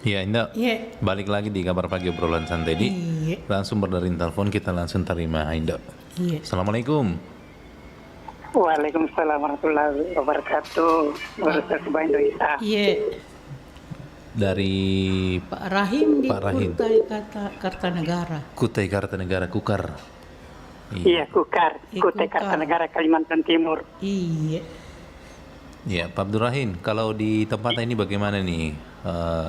[SPEAKER 1] Iya, Indah.
[SPEAKER 5] Iya.
[SPEAKER 1] Balik lagi di kabar pagi obrolan santai di.
[SPEAKER 5] Iya.
[SPEAKER 1] Langsung berdaring telepon, kita langsung terima, Indah.
[SPEAKER 5] Iya.
[SPEAKER 1] Assalamualaikum.
[SPEAKER 9] Waalaikumsalam warahmatullahi wabarakatuh. Barusan Mbak Indonesia.
[SPEAKER 5] Iya.
[SPEAKER 1] Dari
[SPEAKER 5] Pak Rahim di
[SPEAKER 1] Pak Rahim.
[SPEAKER 5] Kutai Kartanegara.
[SPEAKER 1] Kutai Kartanegara, Kukar.
[SPEAKER 9] Iya, Kukar. Kutai Kartanegara, Kalimantan Timur.
[SPEAKER 5] Iya.
[SPEAKER 1] Ya, Pak Abdurrahim, kalau di tempat ini bagaimana nih?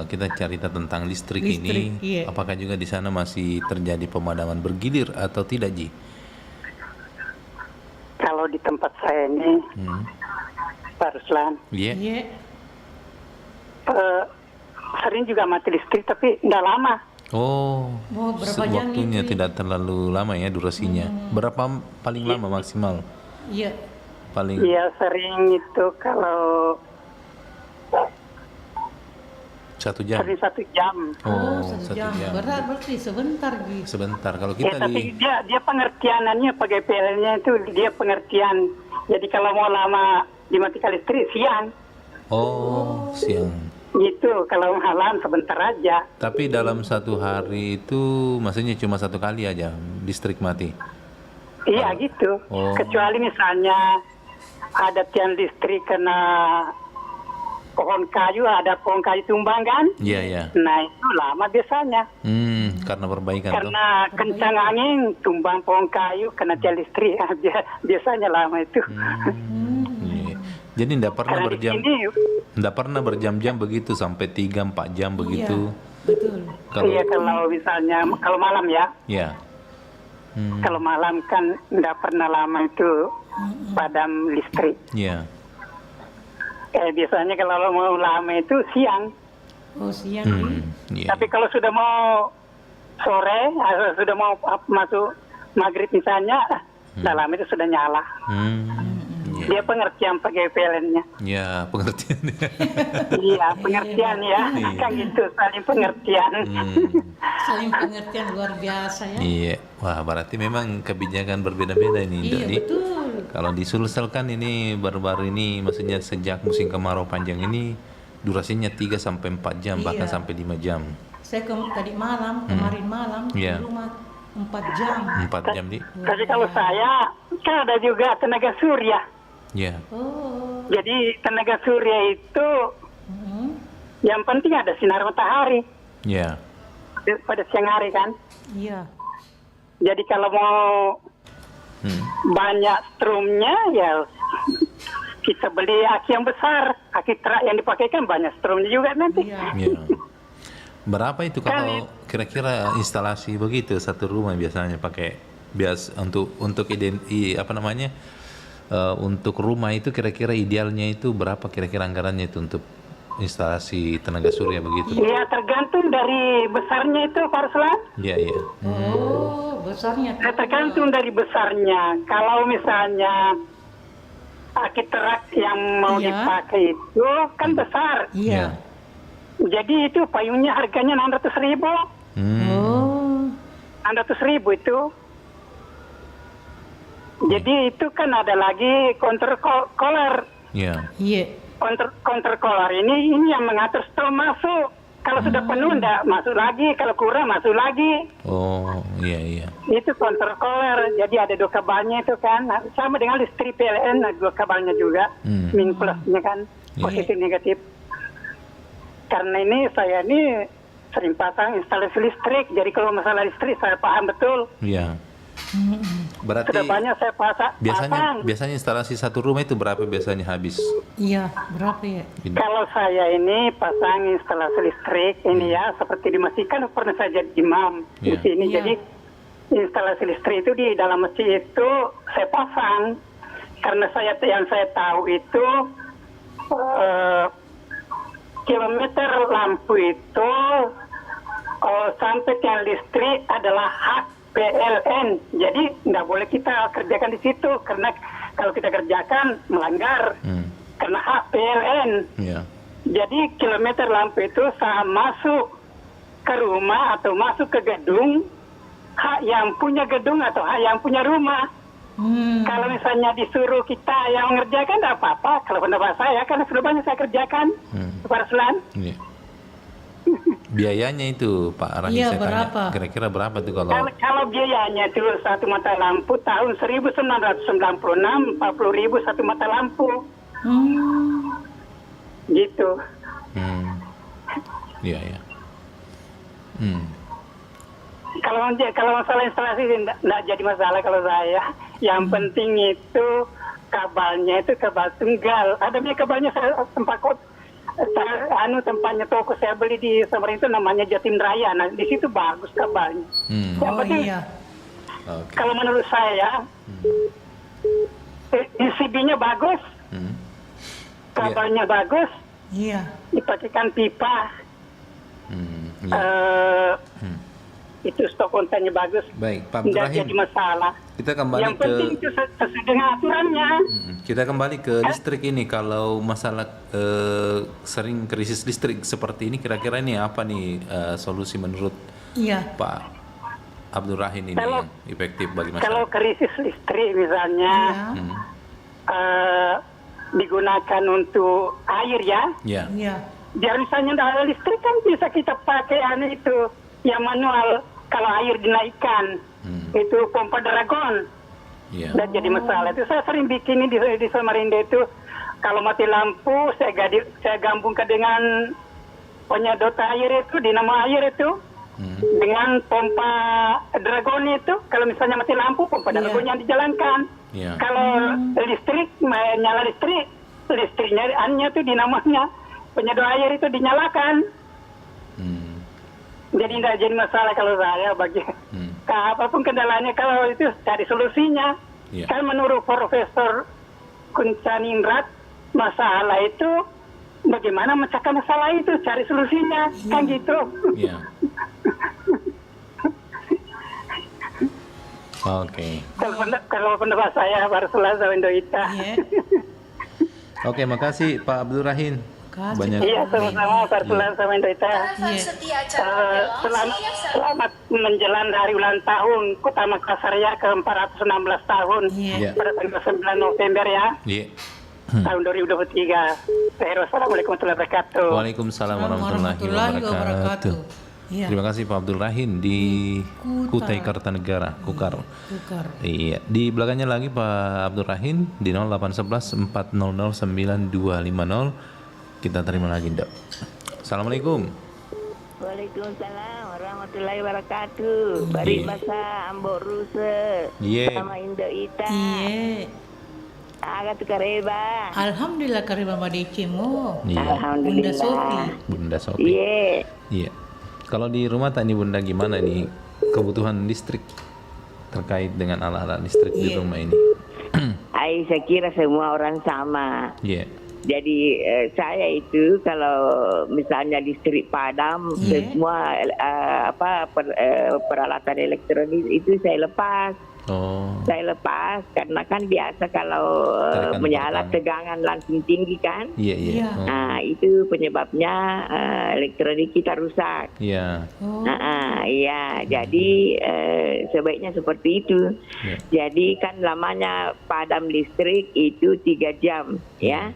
[SPEAKER 1] Kita cerita tentang listrik ini.
[SPEAKER 5] Iya.
[SPEAKER 1] Apakah juga di sana masih terjadi pemadaman bergilir atau tidak, Ji?
[SPEAKER 9] Kalau di tempat saya ini, Pak Ruslan,
[SPEAKER 1] Iya.
[SPEAKER 5] Iya.
[SPEAKER 9] sering juga mati listrik, tapi nggak lama.
[SPEAKER 1] Oh,
[SPEAKER 5] berapa jam
[SPEAKER 1] waktunya
[SPEAKER 5] itu?
[SPEAKER 1] tidak terlalu lama ya durasinya. Berapa paling lama maksimal?
[SPEAKER 5] Iya.
[SPEAKER 1] Paling
[SPEAKER 9] Iya, sering itu kalau
[SPEAKER 1] 1 jam.
[SPEAKER 9] sering 1 jam.
[SPEAKER 1] Oh,
[SPEAKER 5] 1
[SPEAKER 1] 1
[SPEAKER 5] jam.
[SPEAKER 1] jam.
[SPEAKER 5] Berarti sebentar gitu.
[SPEAKER 1] Sebentar. Kalau
[SPEAKER 9] Ya,
[SPEAKER 1] kita
[SPEAKER 9] tapi dia pengertianannya pakai PLN-nya itu dia pengertian. Jadi kalau mau lama dimatikan listrik siang,
[SPEAKER 1] Oh, siang.
[SPEAKER 9] gitu. Kalau malam sebentar aja.
[SPEAKER 1] Tapi dalam 1 hari itu maksudnya cuma 1 kali aja listrik mati.
[SPEAKER 9] Iya gitu.
[SPEAKER 1] Oh.
[SPEAKER 9] Kecuali misalnya ada tiang listrik kena pohon kayu, ada pohon kayu tumbang kan?
[SPEAKER 1] Iya, iya.
[SPEAKER 9] Nah itu lama biasanya.
[SPEAKER 1] Karena perbaikan tuh.
[SPEAKER 9] Karena kencang angin, tumbang pohon kayu, kena tiang listrik. Biasanya lama itu.
[SPEAKER 1] Iya. Jadi enggak pernah
[SPEAKER 9] Karena di sini,
[SPEAKER 1] enggak pernah berjam-jam begitu sampai 3-4 jam begitu.
[SPEAKER 5] Betul.
[SPEAKER 9] iya kalau misalnya, kalau malam ya.
[SPEAKER 1] Ya.
[SPEAKER 9] Kalau malam kan nggak pernah lama itu padam listrik.
[SPEAKER 1] Ya.
[SPEAKER 9] Biasanya kalau mau lama itu siang.
[SPEAKER 5] Oh, siang.
[SPEAKER 1] Iya.
[SPEAKER 9] Tapi kalau sudah mau sore, sudah mau masuk maghrib misalnya, dalam itu sudah nyala. Dia pengertian pakai PLN-nya.
[SPEAKER 1] Ya, pengertian.
[SPEAKER 9] Iya, pengertian ya. Kan gitu, saling pengertian.
[SPEAKER 5] Saling pengertian luar biasa ya.
[SPEAKER 1] Iya. Wah, berarti memang kebijakan berbeda-beda ini, Indo.
[SPEAKER 5] Iya,
[SPEAKER 1] nih.
[SPEAKER 5] betul.
[SPEAKER 1] Kalau di Sulsel kan ini baru-baru ini, maksudnya sejak musim kemarau panjang ini durasinya 3 sampai 4 jam, bahkan
[SPEAKER 5] Iya.
[SPEAKER 1] sampai 5 jam.
[SPEAKER 5] Saya kemarin malam
[SPEAKER 1] Iya.
[SPEAKER 5] di rumah 4 jam.
[SPEAKER 1] 4 jam, Di.
[SPEAKER 9] Tapi kalau saya, kan ada juga tenaga surya.
[SPEAKER 1] Ya.
[SPEAKER 5] Oh.
[SPEAKER 9] Jadi tenaga surya itu yang penting ada sinar matahari
[SPEAKER 1] Ya.
[SPEAKER 9] pada siang hari kan.
[SPEAKER 5] Iya.
[SPEAKER 9] Jadi kalau mau banyak strumnya ya kita beli aki yang besar, aki terak yang dipakai kan banyak strumnya juga nanti.
[SPEAKER 5] Iya.
[SPEAKER 1] Ya. Berapa itu kalau kira-kira instalasi begitu satu rumah biasanya pakai untuk untuk rumah itu kira-kira idealnya itu berapa kira-kira anggarannya itu untuk instalasi tenaga surya begitu?
[SPEAKER 9] Iya, tergantung dari besarnya itu, Pak Ruslan.
[SPEAKER 1] Iya, iya.
[SPEAKER 5] Oh, besarnya.
[SPEAKER 9] Tergantung dari besarnya. Kalau misalnya aki terak yang mau dipakai itu kan besar.
[SPEAKER 5] Iya.
[SPEAKER 9] Jadi itu payungnya harganya 600.000.
[SPEAKER 5] Oh.
[SPEAKER 9] 600.000 itu. Jadi itu kan ada lagi countercolor.
[SPEAKER 1] Iya.
[SPEAKER 5] Iya.
[SPEAKER 9] Countercolor ini yang mengatur strom masuk. Kalau sudah penuh enggak masuk lagi, kalau kurang masuk lagi.
[SPEAKER 1] Oh, iya, iya.
[SPEAKER 9] Itu countercolor. Jadi ada 2 kabelnya itu kan. Nah, sama dengan listrik PLN, 2 kabelnya juga. Min plusnya kan, positif negatif. Karena ini saya ini sering pasang instalasi listrik. Jadi kalau masalah listrik saya paham betul.
[SPEAKER 1] Iya. Berarti
[SPEAKER 9] Sudah banyak saya pasang.
[SPEAKER 1] biasanya instalasi satu rumah itu berapa biasanya habis?
[SPEAKER 5] Iya, berapa ya?
[SPEAKER 9] Kalau saya ini pasang instalasi listrik ini ya seperti di masjid kan pernah saya jadi imam di sini.
[SPEAKER 5] Iya.
[SPEAKER 9] Jadi instalasi listrik itu di dalam masjid itu saya pasang karena yang saya tahu itu kilometer lampu itu sampai tiang listrik adalah hak PLN. Jadi nggak boleh kita kerjakan di situ karena kalau kita kerjakan melanggar karena hak PLN.
[SPEAKER 1] Iya.
[SPEAKER 9] Jadi kilometer lampu itu saat masuk ke rumah atau masuk ke gedung, hak yang punya gedung atau hak yang punya rumah. Kalau misalnya disuruh kita yang mengerjakan tidak apa-apa. Kalau pendapat saya, karena sudah banyak saya kerjakan, Pak Ruslan.
[SPEAKER 1] Iya. Biayanya itu Pak Rahim,
[SPEAKER 5] Iya,
[SPEAKER 1] saya
[SPEAKER 5] berapa?
[SPEAKER 1] tanya, kira-kira berapa tuh kalau
[SPEAKER 9] Kalau biayanya itu satu mata lampu tahun 1996, 40.000 satu mata lampu. Gitu.
[SPEAKER 1] Iya ya.
[SPEAKER 9] Kalau masalah instalasi tidak jadi masalah kalau saya. Yang penting itu kabalnya itu kabel tunggal. Ada kabalnya saya tempatnya toko saya beli di Samarinda namanya Jatim Raya. Nah di situ bagus kabalnya. Yang penting kalau menurut saya PCB-nya bagus, kabelnya bagus, dipakaikan pipa. Itu stok kontennya bagus.
[SPEAKER 1] Baik, Pak Abdul
[SPEAKER 9] Tidak
[SPEAKER 1] Rahim.
[SPEAKER 9] jadi masalah.
[SPEAKER 1] Kita kembali
[SPEAKER 9] Yang penting itu sesuai dengan aturannya.
[SPEAKER 1] Kita kembali ke listrik ini. Kalau masalah sering krisis listrik seperti ini, kira-kira ini apa nih solusi menurut Pak Abdul Rahim ini yang efektif bagi masyarakat?
[SPEAKER 9] Kalau krisis listrik misalnya digunakan untuk air ya. Biar misalnya tidak ada listrik kan bisa kita pakai itu yang manual. Kalau air dinaikkan itu pompa dragon. Dan jadi masalah itu saya sering bikin di Samarinda itu. Kalau mati lampu saya gabungkan dengan penyedot air itu, dinamo air itu dengan pompa dragon itu. Kalau misalnya mati lampu pompa dragon yang dijalankan. Kalau listrik nyala listriknya annya itu dinamonya penyedot air itu dinyalakan. Jadi tidak jadi masalah kalau saya apapun kendalanya kalau itu cari solusinya. Kan menurut Profesor Kuncaningrat masalah itu bagaimana memecahkan masalah itu, cari solusinya, kan gitu.
[SPEAKER 1] Oke.
[SPEAKER 9] Kalau pendapat saya Barsulah Zawendoita.
[SPEAKER 1] Oke, makasih Pak Abdul Rahim. Banyak.
[SPEAKER 9] Iya, sama-sama Barsulah Zawendoita. Selamat menjelang hari ulang tahun Kota Makassar ya ke 416 tahun pada tanggal 9 November ya. Tahun 2023. Assalamualaikum warahmatullahi wabarakatuh.
[SPEAKER 1] Waalaikumsalam warahmatullahi wabarakatuh. Terima kasih Pak Abdul Rahim di Kutai Kartanegara, Kukar. Iya, di belakangnya lagi Pak Abdul Rahim di 0811 400 9250. Kita terima lagi, Dok. Assalamualaikum.
[SPEAKER 10] Waalaikumsalam warahmatullahi wabarakatuh. Bari basa Ambok Ruse. Sama Indo Ita. Aga tu kareba.
[SPEAKER 5] Alhamdulillah kareba madecimu.
[SPEAKER 10] Alhamdulillah.
[SPEAKER 1] Bunda Sofi. Iya. Kalau di rumah tadi Bunda gimana nih kebutuhan listrik terkait dengan alat-alat listrik di rumah ini?
[SPEAKER 10] Saya kira semua orang sama. Jadi saya itu kalau misalnya listrik padam semua peralatan elektronik itu saya lepas. Saya lepas karena kan biasa kalau menyala tegangan langsung tinggi kan. Nah, itu penyebabnya elektronik kita rusak. Jadi sebaiknya seperti itu. Jadi kan lamanya padam listrik itu 3 jam ya.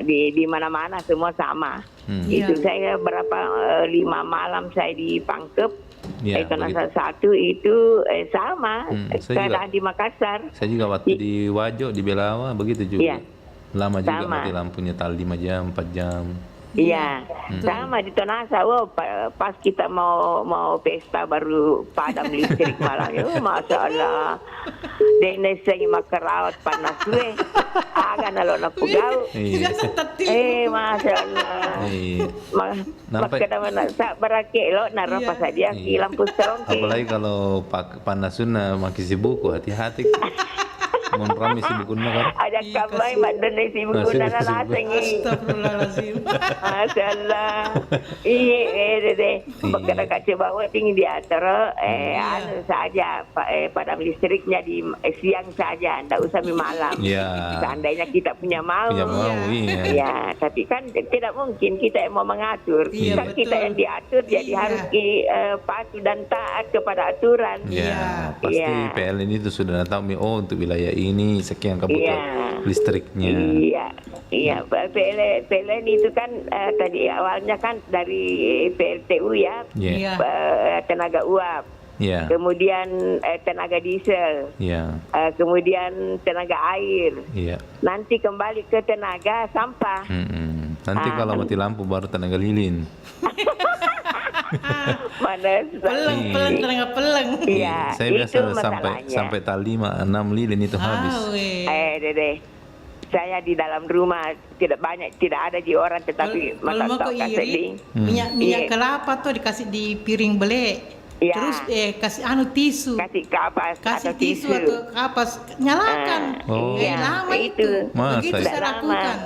[SPEAKER 10] Di mana-mana semua sama. Itu saya 5 malam saya di Pangkep. Karena satu itu sama keadaan di Makassar.
[SPEAKER 1] Saya juga waktu di Wajo di Belawa begitu juga. Lama juga mati lampunya 5 jam 4 jam.
[SPEAKER 10] Iya, sama di Tonasa. Pas kita mau pesta baru padam listrik malam. Masya Allah. Dene sing makarawat panas gue. Aga nalo na pugao. Masya Allah. Maka naman sa barake lo narapas dia ki lampu strong.
[SPEAKER 1] Apalagi kalau panasun na makisibuk, hati-hati. Mon rami sibukun na kan?
[SPEAKER 10] Ada kamay madan na sibukun na nalasing.
[SPEAKER 5] Astagfirullahaladzim.
[SPEAKER 10] Masya Allah. Dede. Maka nakacebawa tinggi di atas. Anu saja padam listriknya di siang saja, tidak usah di malam. Seandainya kita punya mau. Ya, tapi kan tidak mungkin kita yang mau mengatur. Kan kita yang diatur, jadi harus patuh dan taat kepada aturan.
[SPEAKER 1] Pasti PLN itu sudah tahu untuk wilayah ini sekian kebutuhan listriknya.
[SPEAKER 10] Iya, PLN itu kan tadi awalnya kan dari PLTU ya, tenaga uap, kemudian tenaga diesel, kemudian tenaga air, nanti kembali ke tenaga sampah.
[SPEAKER 1] Nanti kalau mati lampu baru tenaga lilin.
[SPEAKER 10] Mana
[SPEAKER 5] peleng tenaga peleng.
[SPEAKER 10] Iya,
[SPEAKER 1] saya biasa sampai tali 6 lilin itu habis.
[SPEAKER 10] Dede. Saya di dalam rumah tidak ada di orang, tetapi
[SPEAKER 5] kalau mau kau iri minyak kelapa tuh dikasih di piring belek.
[SPEAKER 10] Ya.
[SPEAKER 5] Terus kasih tisu.
[SPEAKER 10] Kasih kapas
[SPEAKER 5] kasih
[SPEAKER 10] atau
[SPEAKER 5] tisu atau kapas, nyalakan. Lama itu. Begitu saya lakukan.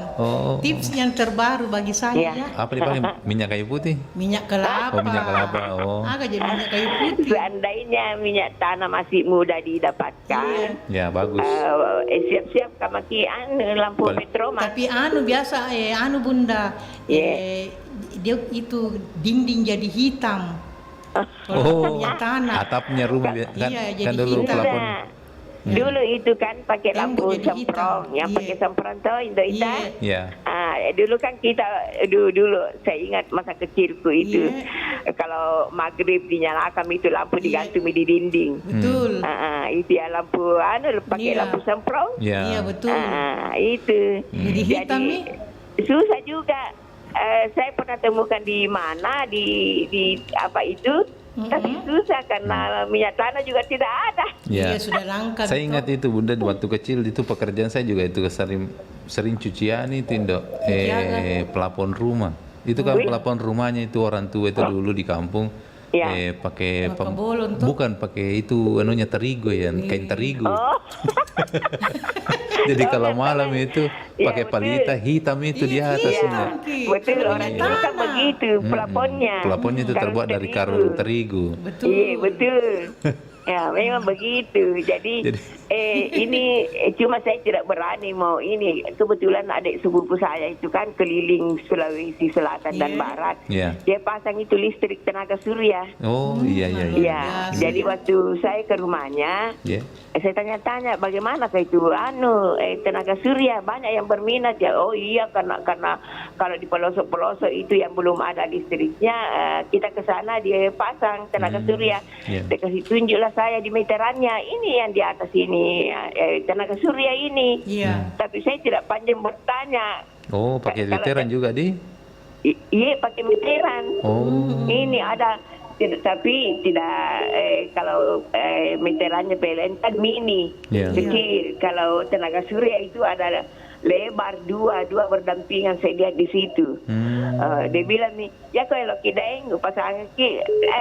[SPEAKER 5] Tips yang terbaru bagi saya.
[SPEAKER 1] Apa dipakai? Minyak kayu putih?
[SPEAKER 5] Minyak kelapa.
[SPEAKER 1] Minyak kelapa.
[SPEAKER 5] Agak jadi minyak kayu putih.
[SPEAKER 10] Seandainya minyak tanah masih mudah didapatkan.
[SPEAKER 1] Ya, bagus.
[SPEAKER 10] Siap-siap kamaki lampu petromak.
[SPEAKER 5] Tapi biasa Bunda. Dia itu dinding jadi hitam.
[SPEAKER 1] Atapnya rumah kan dulu
[SPEAKER 10] plafon. Dulu itu kan pakai lampu semprong, yang pakai semprong tuh itu. Dulu kan kita dulu saya ingat masa kecilku itu kalau maghrib dinyalakan itu lampu digantung di dinding.
[SPEAKER 5] Betul.
[SPEAKER 10] Itu ya lampu pakai lampu semprong.
[SPEAKER 5] Iya betul.
[SPEAKER 10] Itu.
[SPEAKER 5] Jadi
[SPEAKER 10] susah juga. Saya pernah temukan di mana di apa itu, tapi susah karena minyak tanah juga tidak ada.
[SPEAKER 5] Iya sudah langka.
[SPEAKER 1] Saya ingat itu Bunda waktu kecil itu pekerjaan saya juga itu sering cucian itu pelapon rumah. Itu kan pelapon rumahnya itu orang tua itu dulu di kampung. Pakai bukan pakai itu terigu kain terigu. Jadi kalau malam itu pakai palita hitam itu di atasnya.
[SPEAKER 10] Betul, orang dulu kan begitu plafonnya.
[SPEAKER 1] Plafonnya itu terbuat dari karung terigu.
[SPEAKER 10] Iya betul. Ya memang begitu. Jadi ini cuma saya tidak berani mau ini. Kebetulan adik sepupu saya itu kan keliling Sulawesi Selatan dan Barat. Dia pasang itu listrik tenaga surya.
[SPEAKER 1] Oh iya.
[SPEAKER 10] Jadi waktu saya ke rumahnya, saya tanya-tanya bagaimana itu tenaga surya, banyak yang berminat ya. Oh iya karena kalau di pelosok-pelosok itu yang belum ada listriknya, kita ke sana dia pasang tenaga surya. Dia kasih tunjuklah saya di meterannya, ini yang di atas ini tenaga surya ini. Tapi saya tidak panjang bertanya.
[SPEAKER 1] Oh, pakai meteran juga
[SPEAKER 10] Iya, pakai meteran. Ini ada, tapi tidak kalau meterannya PLN kan mini, kecil. Kalau tenaga surya itu ada lebar dua berdampingan, saya lihat di situ. Dia bilang nih, ya kalau kita pasang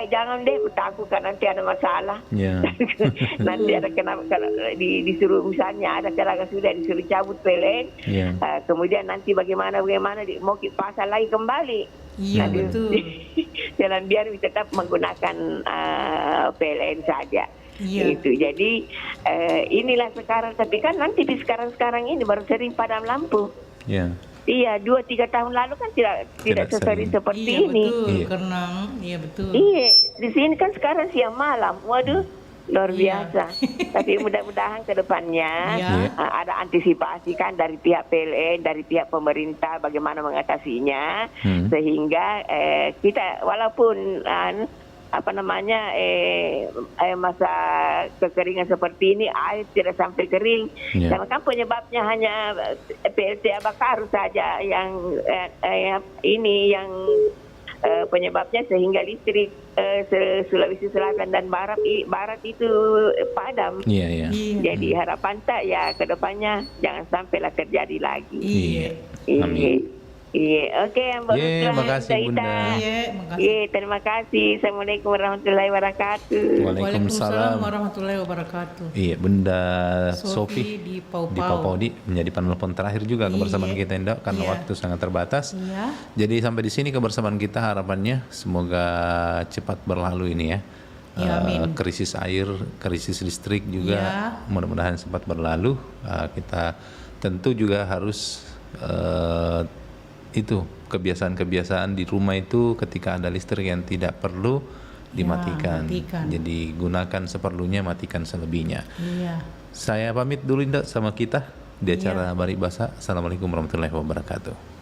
[SPEAKER 10] jangan deh, takut kan nanti ada masalah. Nanti ada kenapa kalau disuruh misalnya ada tenaga surya disuruh cabut PLN, kemudian nanti bagaimana mau pasang lagi kembali.
[SPEAKER 5] Iya betul.
[SPEAKER 10] Jangan biar tetap menggunakan PLN saja. Itu jadi inilah sekarang, tapi kan nanti di sekarang ini baru sering padam lampu. Iya 2-3 tahun lalu kan tidak sesering seperti ini.
[SPEAKER 5] Betul, karena betul.
[SPEAKER 10] Iya di sini kan sekarang siang malam, waduh luar biasa. Tapi mudah-mudahan ke depannya ada antisipasi kan dari pihak PLN, dari pihak pemerintah bagaimana mengatasinya, sehingga kita walaupun masa kekeringan seperti ini air tidak sampai kering. Karena kan penyebabnya hanya PLTA Bakaru saja yang penyebabnya sehingga listrik Sulawesi Selatan dan Barat itu padam. Jadi harapan saya ke depannya jangan sampailah terjadi lagi.
[SPEAKER 1] Amin.
[SPEAKER 10] Oke,
[SPEAKER 1] terima kasih Bunda.
[SPEAKER 10] Terima kasih. Assalamualaikum warahmatullahi wabarakatuh.
[SPEAKER 1] Waalaikumsalam
[SPEAKER 5] warahmatullahi wabarakatuh.
[SPEAKER 1] Bunda Sofi di Papau menjadi penelpon terakhir juga kebersamaan kita Indah, karena waktu sangat terbatas. Jadi sampai di sini kebersamaan kita, harapannya semoga cepat berlalu ini ya. Krisis air, krisis listrik juga mudah-mudahan cepat berlalu. Kita tentu juga harus itu kebiasaan-kebiasaan di rumah itu ketika ada listrik yang tidak perlu dimatikan. Jadi gunakan seperlunya, matikan selebihnya. Saya pamit dulu Indah sama kita. di acara Baribasa. Assalamualaikum warahmatullahi wabarakatuh.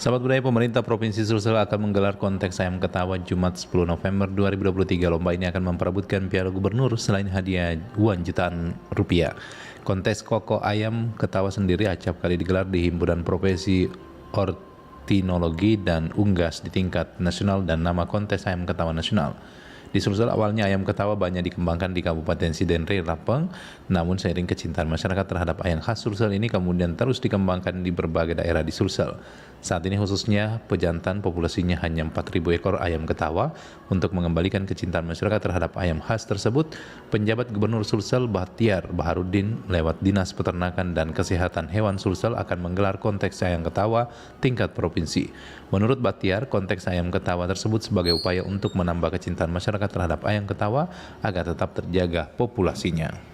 [SPEAKER 1] Sahabat budaya, pemerintah Provinsi Sulsel akan menggelar kontes ayam ketawa Jumat 10 November 2023. Lomba ini akan memperebutkan Piala Gubernur selain hadiah uang jutaan rupiah. Kontes koko ayam ketawa sendiri acap kali digelar di Himpunan Profesi Ortinologi dan Unggas di tingkat nasional dan nama kontes ayam ketawa nasional. Di Sulsel awalnya ayam ketawa banyak dikembangkan di Kabupaten Sidenre, Rapeng, namun seiring kecintaan masyarakat terhadap ayam khas Sulsel ini kemudian terus dikembangkan di berbagai daerah di Sulsel. Saat ini khususnya Pejantan populasinya hanya 4.000 ekor ayam ketawa. Untuk mengembalikan kecintaan masyarakat terhadap ayam khas tersebut, penjabat Gubernur Sulsel Bahtiar Baharudin lewat Dinas Peternakan dan Kesehatan Hewan Sulsel akan menggelar kontes ayam ketawa tingkat provinsi. Menurut Bahtiar, kontes ayam ketawa tersebut sebagai upaya untuk menambah kecintaan masyarakat terhadap ayam ketawa agar tetap terjaga populasinya.